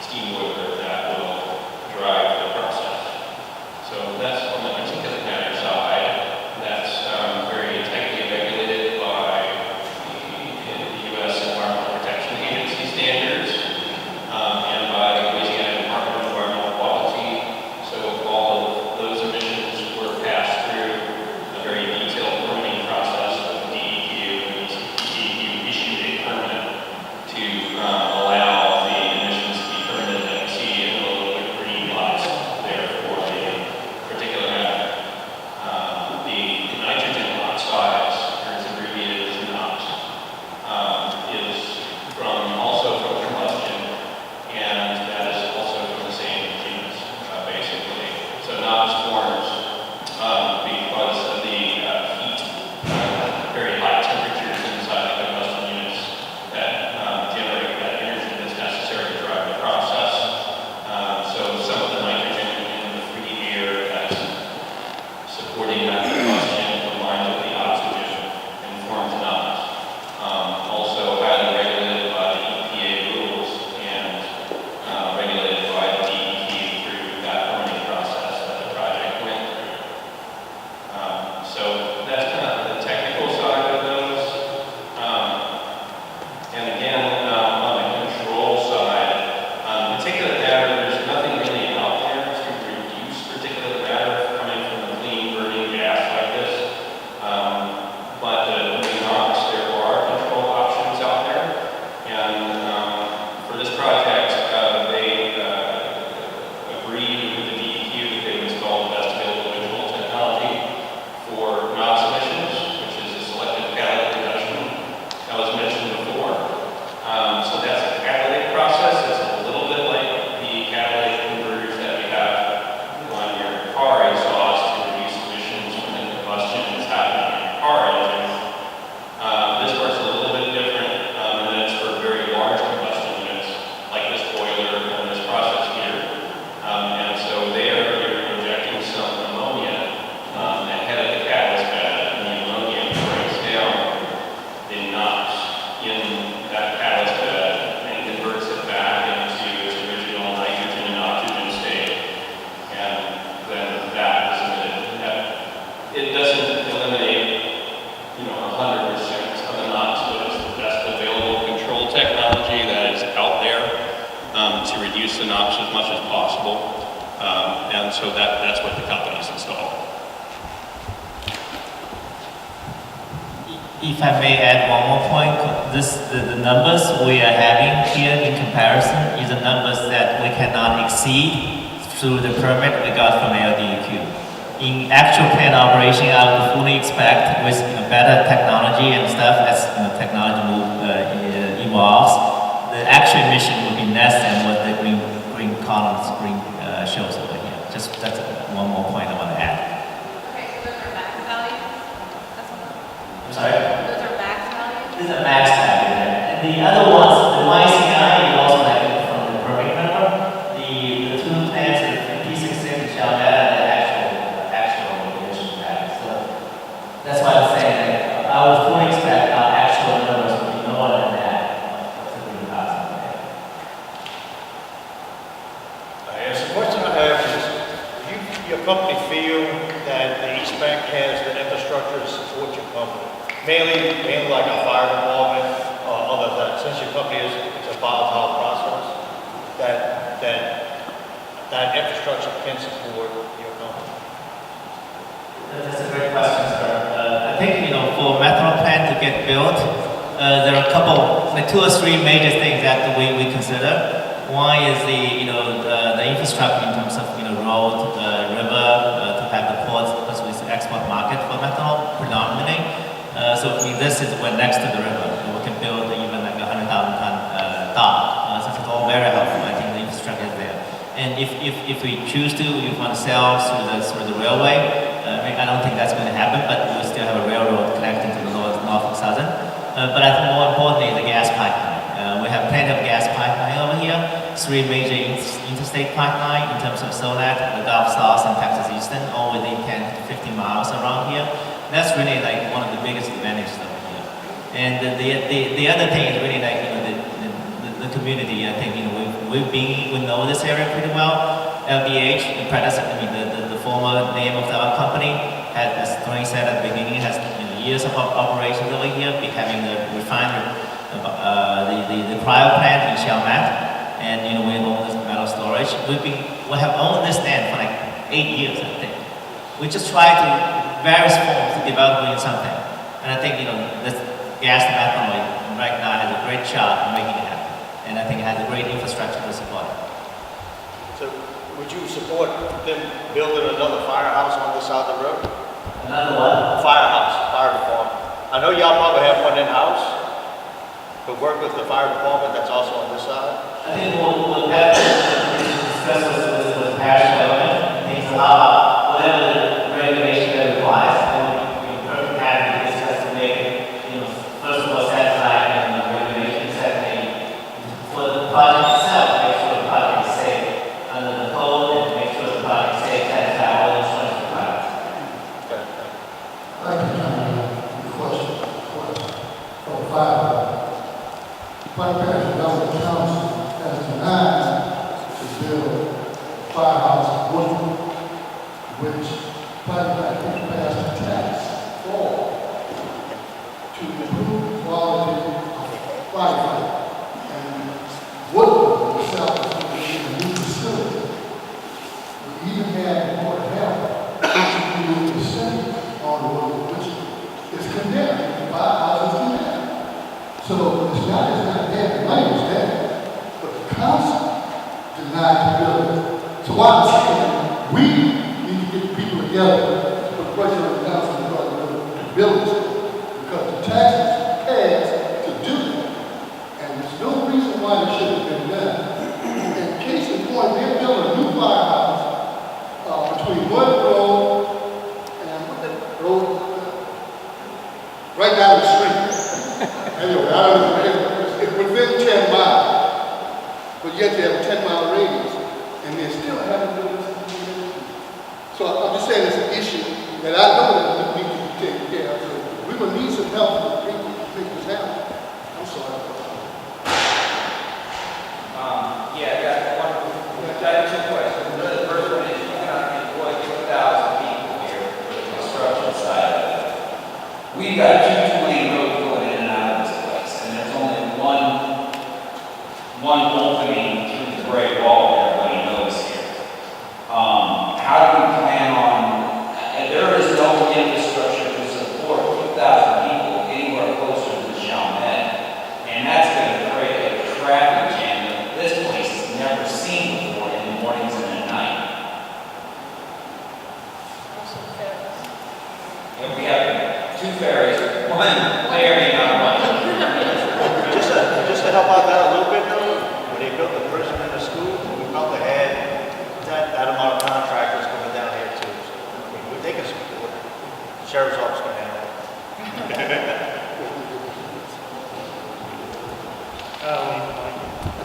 J: steam boiler that will drive the process. So that's on the particulate matter side. That's very tightly regulated by the U.S. Environmental Protection Agency standards and by the Louisiana Department of Environmental Quality. So all of those emissions were passed through a very detailed permitting process with the DEQ, and the DEQ issued a permit to allow the emissions to be permitted that you see in the little green box there for the particulate matter. The nitrogen oxides, or it's abbreviated as NOx, is also from combustion, and that is also from the same genus, basically. So NOx forms because of the heat, very high temperatures inside the combustion units that generate that energy that's necessary to drive the process. So some of the nitrogen in the free air that's supporting that combustion combines with the oxygen and forms NOx. Also highly regulated by the EPA rules and regulated by the DEQ through that permitting process that the project went through. So that's kind of the technical side of those. And again, on the control side, particulate matter, there's nothing really out there to reduce particulate matter coming from a clean burning gas like this. But the NOx, there are control options out there. And for this project, they agreed with the DEQ that they would install the best available control technology for NOx emissions, which is a selective catalytic reduction that was mentioned before. So that's a catalytic process. It's a little bit like the catalytic converters that we have on your car exhaust to reduce emissions from the combustion that's happening in your car engine. This works a little bit different, and it's for very large combustion units, like this boiler and this process heater. And so there you're injecting some ammonia ahead of the catalyst bed, and the ammonia breaks down the NOx in that catalyst bed and converts it back into its original nitrogen and oxygen state. And then that is emitted. It doesn't eliminate 100% of the NOx, but it's the best available control technology that is out there to reduce the NOx as much as possible. And so that's what the company's installed.
D: If I may add one more point, the numbers we are having here in comparison is the numbers that we cannot exceed through the permit we got from LDEQ. In actual plant operation, I would fully expect with better technology and stuff as technology evolves, the actual emission will be less than what the green columns shows over here. Just that's one more point I want to add.
I: Okay, so those are max values? That's what
D: I'm sorry.
I: those are max values?
D: This is a max value there. And the other ones, the YCI, you also have it from the permit number. The two plants, the P66 and Shell Data, the actual emission value. So that's why I'm saying that I would fully expect our actual numbers to be lower than that. That's a green cost.
K: your company feel that the East Bank has the infrastructure to support your company? Mainly like a fire department, other than, since your company it's a volatile process, that infrastructure can support your company?
D: That's a great question, sir. I think, for methanol plant to get built, there are a couple, like 2 or 3 major things that we consider. One is the infrastructure in terms of, road, river, to have the ports, because it's an export market for methanol predominantly. So this is we're next to the river. We can build even like a 100,000 ton dock. So it's all very helpful. I think the infrastructure is there. And if we choose to, we want to sell through the railway. I don't think that's going to happen, but we still have a railroad connecting to the Norfolk Southern. But I think more importantly, the gas pipeline. We have plenty of gas pipeline over here. 3 major interstate pipeline in terms of SONAT, the Gulf South and Texas Eastern, all within 10 to 15 miles around here. That's really like one of the biggest advantages over here. And the other thing is really like the community. I think we know this area pretty well. LDH, the former name of our company, as Tony said at the beginning, has years of operations over here, having the refinery, the cryo plant in Chalmette, and we own this metal storage. We have owned this land for like 8 years, I think. We just try to various forms to develop something, and I think this gas and methanol right now has a great shot in making it happen, and I think it has a great infrastructure to support it.
K: So would you support them building another firehouse on this side of the road?
D: Another what?
K: Firehouse, fire department. I know y'all probably have one in-house, but work with the fire department that's also on this side?
D: I think we'll have to discuss with the parish government, things about whatever the regulation that requires. We're perfectly happy to discuss to make it, first of all, satisfying and the regulation secondly, for the project itself, make sure the project is safe under the code and make sure the project is safe, satisfy all the insurance requirements.
B: I can question for the fire. Plant Parish Development Council has denied to build a firehouse in Woodford, which Plant Parish passed a tax for to improve the quality of firefighting. And Woodford itself is going to be a new facility. We even had the Board of Health to do the city on Woodford, which is condemned. The firehouse is condemned. So it's not there, the money was there, but the council denied to build it. So what I'm saying, we need to get people together, put pressure on the council to build it, because the taxes passed to do it, and there's no reason why it shouldn't have been done. In case in point, they're building a new firehouse between Wood Road and what that road, right down the street. Anyway, it's within 10 miles, but yet they have a 10-mile radius, and they still haven't done this. So I'm just saying it's an issue that I know that we need to be taken care of. So we will need some help from the people to make this happen. I'm sorry.
L: Yeah, I got two questions. The first one is, you're going to employ 2,000 people here for the construction side of it. We've got 220 roads going in and out of this place, and there's only one opening through the gray wall that everybody knows here. How do we plan on, and there is no infrastructure to support 2,000 people anywhere closer to the Chalmette, and that's going to create a traffic jam that this place has never seen before in the mornings and at night. And we have 2 ferries, one ferry on one.
K: Just to help out that a little bit, though, when they built the prison and the school, we probably had that amount of contractors coming down here too. So, I mean, they can support it. Sheriff's office can handle it.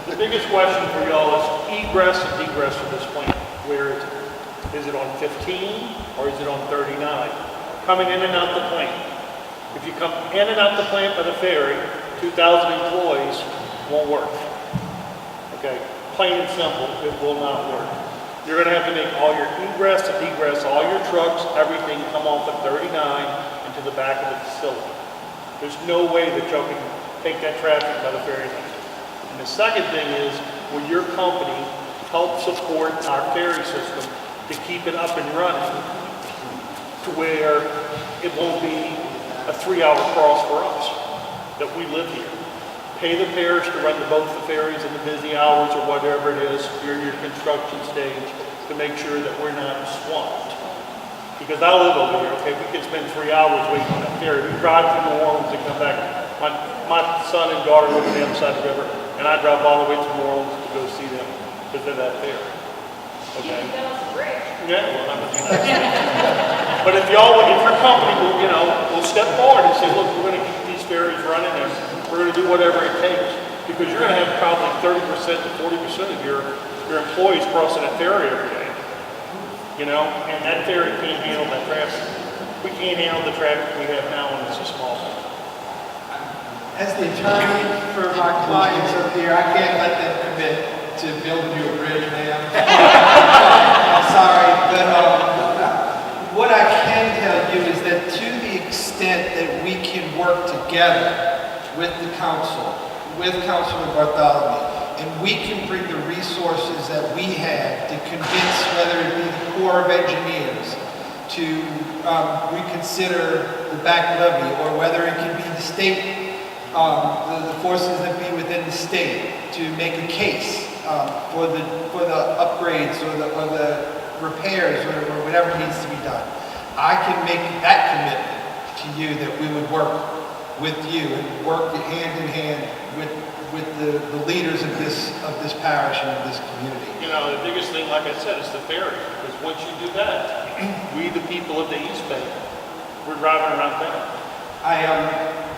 M: The biggest question for y'all is egress and egress from this plant. Where is it? Is it on 15 or is it on 39? Coming in and out the plant. If you come in and out the plant by the ferry, 2,000 employees won't work. Okay, plain and simple, it will not work. You're going to have to make all your egress and egress trucks, everything come off at 39 into the back of the facility. There's no way that y'all can take that traffic by the ferry lane. And the second thing is, will your company help support our ferry system to keep it up and running to where it won't be a 3-hour cross for us, that we live here? Pay the parish to run both the ferries in the busy hours or whatever it is during your construction stage to make sure that we're not swamped. Because I live over here, okay, we could spend 3 hours waiting on that ferry. We drive to New Orleans and come back. My son and daughter live on the other side of the river, and I drive all the way to New Orleans to go see them because of that ferry. Okay? Yeah, well, I'm but if your company will, will step forward and say, look, we're going to keep these ferries running and we're going to do whatever it takes, because you're going to have probably 30% to 40% of your employees crossing that ferry every day. And that ferry can't handle that traffic. We can't handle the traffic we have now when it's a small one.
C: As the attorney for my clients up here, I can't let them commit to building you a bridge, man. I'm sorry, but what I can tell you is that to the extent that we can work together with the council, with Councilman Bartholomew, and we can bring the resources that we have to convince, whether it be the Corps of Engineers, to reconsider the back levy, or whether it can be the state, the forces that be within the state to make a case for the upgrades or the repairs or whatever needs to be done. I can make that commitment to you that we would work with you and work hand in hand with the leaders of this parish and of this community.
M: The biggest thing, like I said, is the ferry. Because once you do that, we, the people of the East Bay, we're driving around town.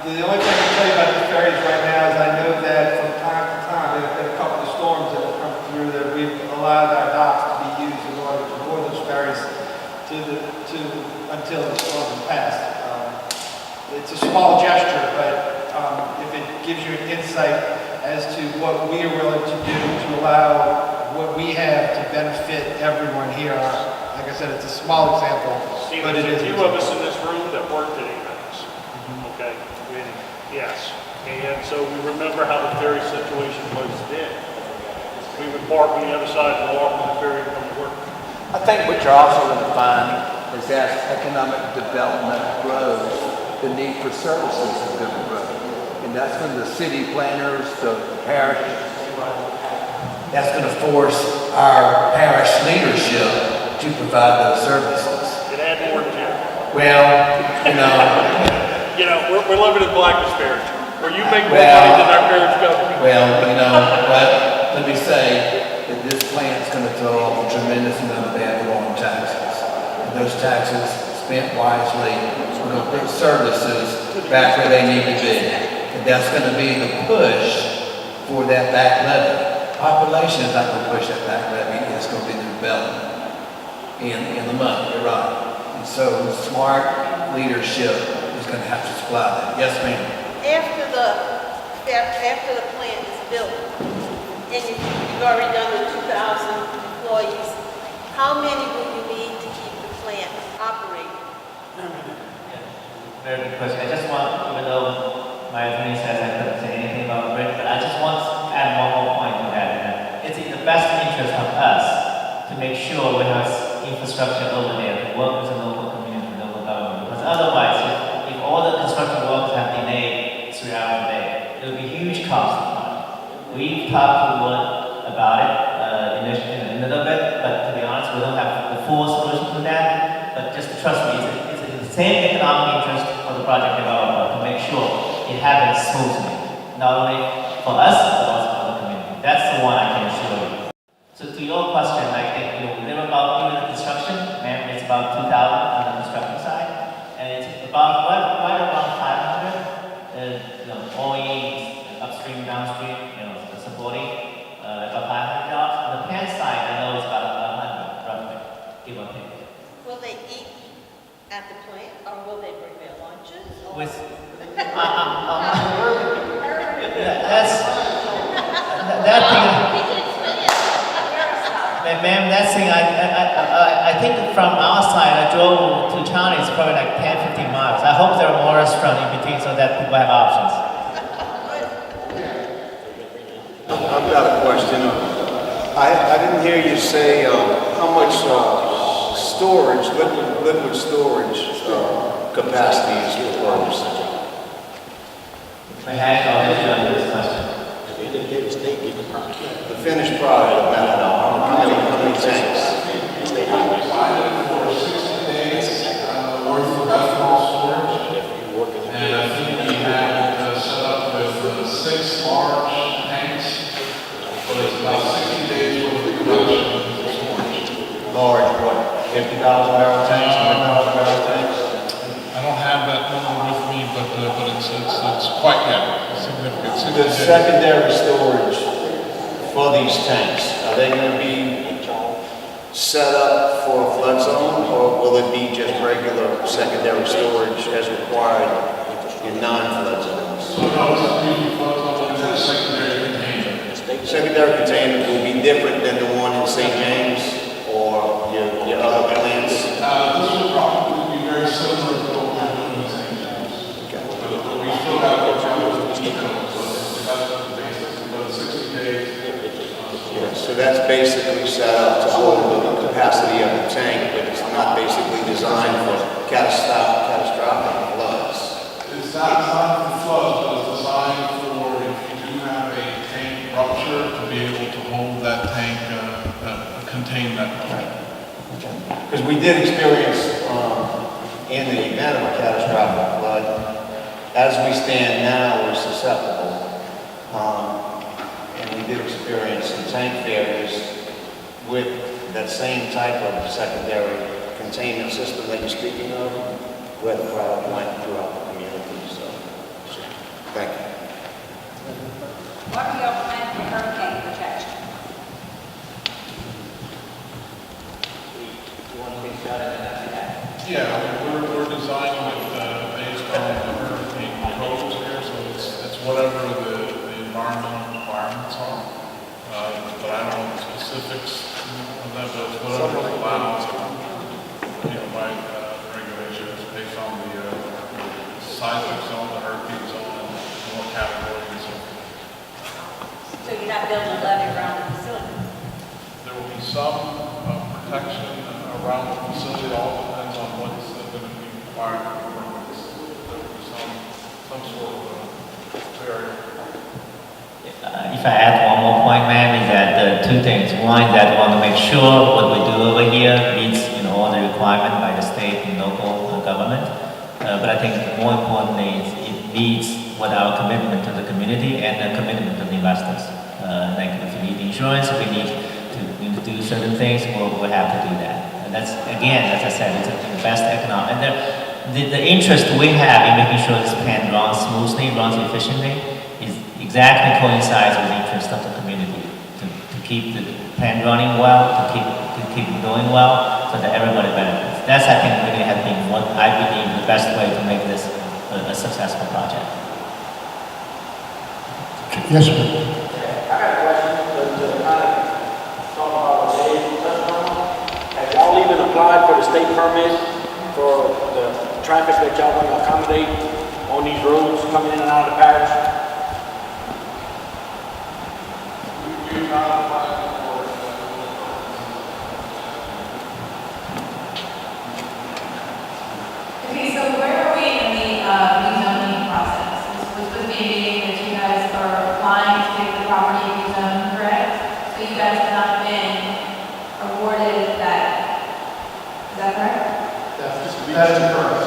C: The only thing I can tell you about the ferries right now is I know that from time to time, there have been a couple of storms that have come through that we've allowed our docks to be used in order to moor those ferries until the storm has passed. It's a small gesture, but if it gives you an insight as to what we are willing to do to allow what we have to benefit everyone here. Like I said, it's a small example,
M: See,
C: but it
M: there's
C: is.
M: a few of us in this room that worked at Apex. Okay? Yes. And so we remember how the ferry situation was then. We would park on the other side and walk on the ferry and come to work.
N: I think what you're also going to find is as economic development grows, the need for services is going to grow. And that's when the city planners, the parish,
A: That's going to force our parish leadership to provide those services.
M: It had more to it.
A: Well,
M: we're living in Blackness Parish, where you make more money than our parish government.
A: Well, but let me say that this plant's going to throw off a tremendous amount of ad valorem taxes. And those taxes spent wisely are going to put services back where they need to be. And that's going to be the push for that back levy. Population is not going to push that back levy. It's going to be the development in the money. You're right. And so smart leadership is going to have to supply that. Yes, ma'am.
F: After the plant is built, and you've already done the 2,000 employees, how many will you need to keep the plant operating?
D: Very good question. I just want, even though my attorney says I couldn't say anything about the bridge, but I just want to add one more point to that. It's in the best interest of us to make sure we have infrastructure over there to work with the local community, local government. Because otherwise, if all the construction works have delayed throughout the day, it will be huge cost. We've talked to Wood about it in a little bit, but to be honest, we don't have the full solution to that. But just trust me, it's in the same economic interest for the project developer to make sure it happens smoothly, not only for us, but also for the community. That's the one I can assure you. So to your question, I think never about even the construction, it's about 2,000 on the construction side, and it's about right around 500, OE, upstream, downstream, supporting, about 500 jobs. On the plant side, I know it's about 100, roughly, give or take.
F: Will they eat at the plant, or will they bring their lunches?
D: That thing. ma'am, that thing, I think from our side, I drove to China, it's probably like 10, 15 miles. I hope there are more restaurants in between so that people have options.
O: I've got a question. I didn't hear you say how much storage, liquid storage capacity is proposed.
D: May I answer this question?
O: The finished product of methanol, how many tanks?
P: Decided for 60 days worth of methanol storage, and I think we had set up with 6 large tanks, so it's about 60 days worth of production of storage.
O: Large, what, 50,000 barrel tanks, 100,000 barrel tanks?
P: I don't have that number with me, but it's quite significant. 60
O: The
P: days.
O: secondary storage for these tanks, are they going to be set up for a flood zone, or will it be just regular secondary storage as required in non-flood zones?
P: So no, it's not usually flood zone, it's a secondary container.
O: Secondary containment will be different than the one in St. James or your other plants?
P: This will probably be very similar to what we're doing in St. James. But we still got to go through the details, so that's the basics, but 60 days.
O: So that's basically set up to hold the capacity of the tank, but it's not basically designed for catastrophic floods.
P: It's not designed for floods, but it's designed for if you do have a tank rupture, to be able to hold that tank, contain that tank.
O: Because we did experience, in the event of a catastrophic flood, as we stand now, we're susceptible. And we did experience some tank failures with that same type of secondary containment system that you're speaking of, where the product went throughout the community. So thank you.
E: What are your plans for hurricane protection?
P: Yeah, we're designing it based on the hurricane codes here, so it's whatever the environmental requirements are. But I don't know the specifics of that, but it's whatever allows, by regulations based on the seismic zone, the hurricane zone, and what categories.
F: So you're not building a levee around the facility?
P: There will be some protection around the facility. It all depends on what's going to be required for permits. There will be some sort of barrier.
D: If I add one more point, ma'am, is that two things. One is that we want to make sure what we do over here meets all the requirements by the state and local government. But I think more importantly, it meets what our commitment to the community and the commitment to the investors. Like if we need insurance, we need to do certain things, we'll have to do that. And that's, again, as I said, it's the best economic. And the interest we have in making sure this plant runs smoothly, runs efficiently, is exactly coincides with the interest of the community to keep the plant running well, to keep it going well, so that everybody benefits. That's, I think, really has been what I believe the best way to make this a successful project.
B: Yes, sir.
Q: I got a question, but kind of talk about what Dave touched on. Have y'all even applied for the state permit for the traffic that y'all want to accommodate on these roads coming in and out of the parish?
P: We've not applied for it.
I: Okay, so where are we in the rezoning process? This was maybe that you guys are applying to get the property rezoned, correct? So you guys have not been awarded that. Is that correct?
B: That's correct.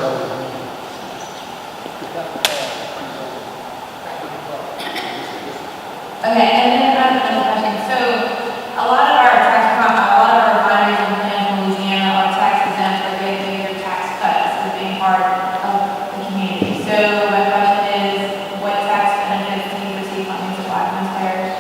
I: Okay, and then I have another question. So a lot of our refineries in Pennsylvania, Louisiana are tax exempt or they pay their tax cuts as being part of the community. So my question is, what tax benefits do you receive from these Blackman's Parish?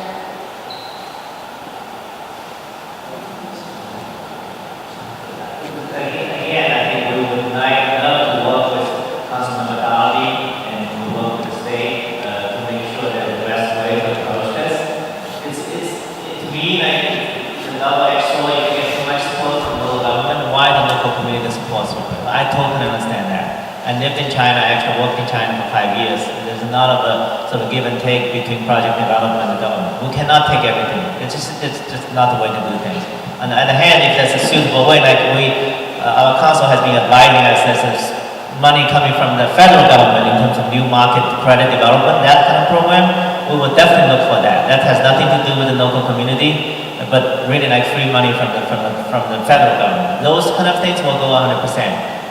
D: Again, I think we would like to work with Councilman Madali and we work with the state to make sure that the best way to approach this. need the support. So I totally understand that. I lived in China, I actually worked in China for 5 years. There's a lot of sort of give and take between project development and the government. We cannot take everything. It's just not the way to do things. On the other hand, if there's a suitable way, like our council has been advising us, there's money coming from the federal government in terms of new market credit development, that kind of program, we will definitely look for that. That has nothing to do with the local community, but really like free money from the federal government. Those kind of things will go 100%.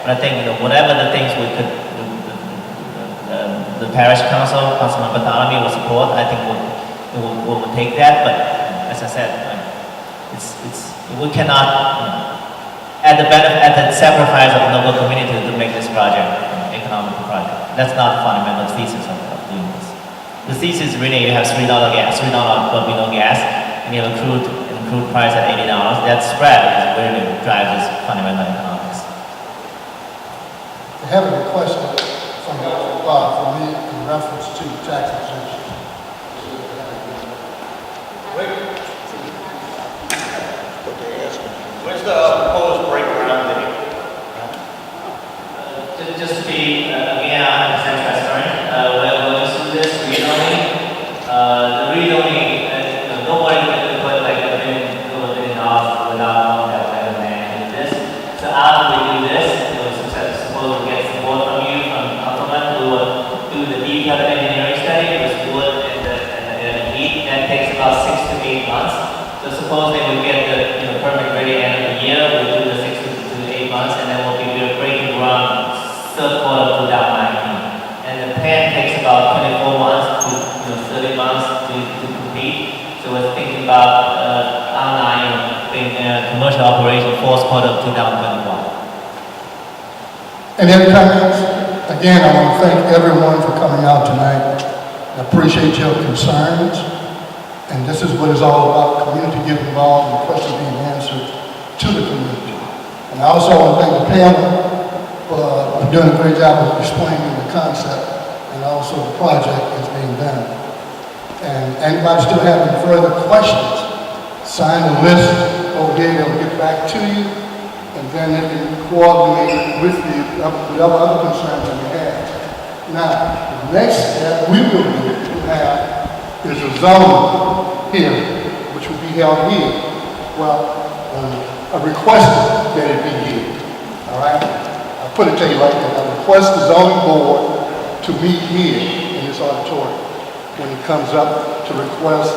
D: But I think, whatever the things we could, the parish council, Councilman Bartholomew will support, I think we'll take that. But as I said, we cannot, at the sacrifice of the local community to make this project an economic project. That's not the fundamental thesis of doing this. The thesis really, you have $3 gas, $3 per below gas, and you have a crude price at $80. That spread is really drives this fundamental economics.
B: I have a request from me in reference to tax exemption.
O: Where's the proposed breakdown there?
D: Just to be, again, 100% transparent, we're going through this read-only. The read-only, nobody can put like $1 billion without knowing that we're going to manage this. So after we do this, suppose we get support from you, from Councilman, we will do the detailed engineering study with wood and heat. That takes about 6 to 8 months. So suppose they will get the permit ready end of the year, we'll do the 6 to 8 months, and then we'll be breaking ground third quarter of 2019. And the plan takes about 24 months to 30 months to complete. So we're thinking about online being commercial operation fourth quarter of 2021.
B: Any other comments? Again, I want to thank everyone for coming out tonight. I appreciate your concerns. And this is what it's all about, community getting involved and questions being answered to the community. And I also want to thank the panel for doing a great job of explaining the concept and also the project that's being done. And anybody still having further questions, sign the list over here, they'll get back to you, and then they can coordinate with you whatever other concerns you have. Now, the next step we will have is a zone here, which will be held here. Well, I requested that it be here, all right? I'll put it to you like that. I request the zoning board to meet here in this auditorium when it comes up to request,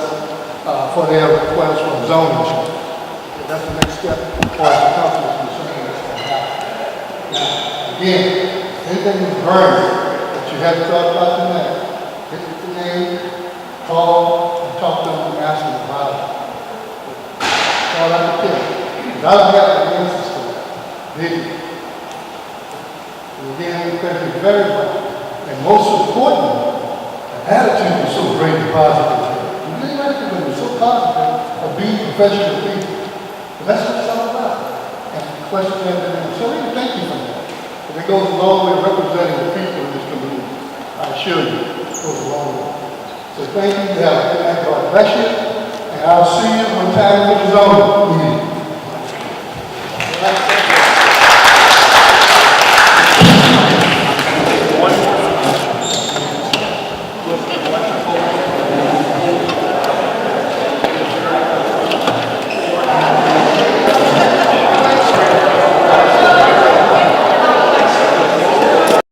B: for their request for zoning change. Okay, that's the next step as far as the council is concerned. That's going to happen. Now, again, anything is burning that you haven't thought about tonight, hit the name, call and talk to them and ask them about it. That's all I can tell you. I don't have the answers to that. Did you? And again, thank you very much. And most importantly, the attitude was so great and positive. You really like it when you're so positive of being professional people. But that's what it's all about. And the question has been answered. So really thank you for that. And it goes a long way representing the people in this community. I assure you, it goes a long way. So thank you. Have a good night. God bless you. And I'll see you when time for the zoning meeting.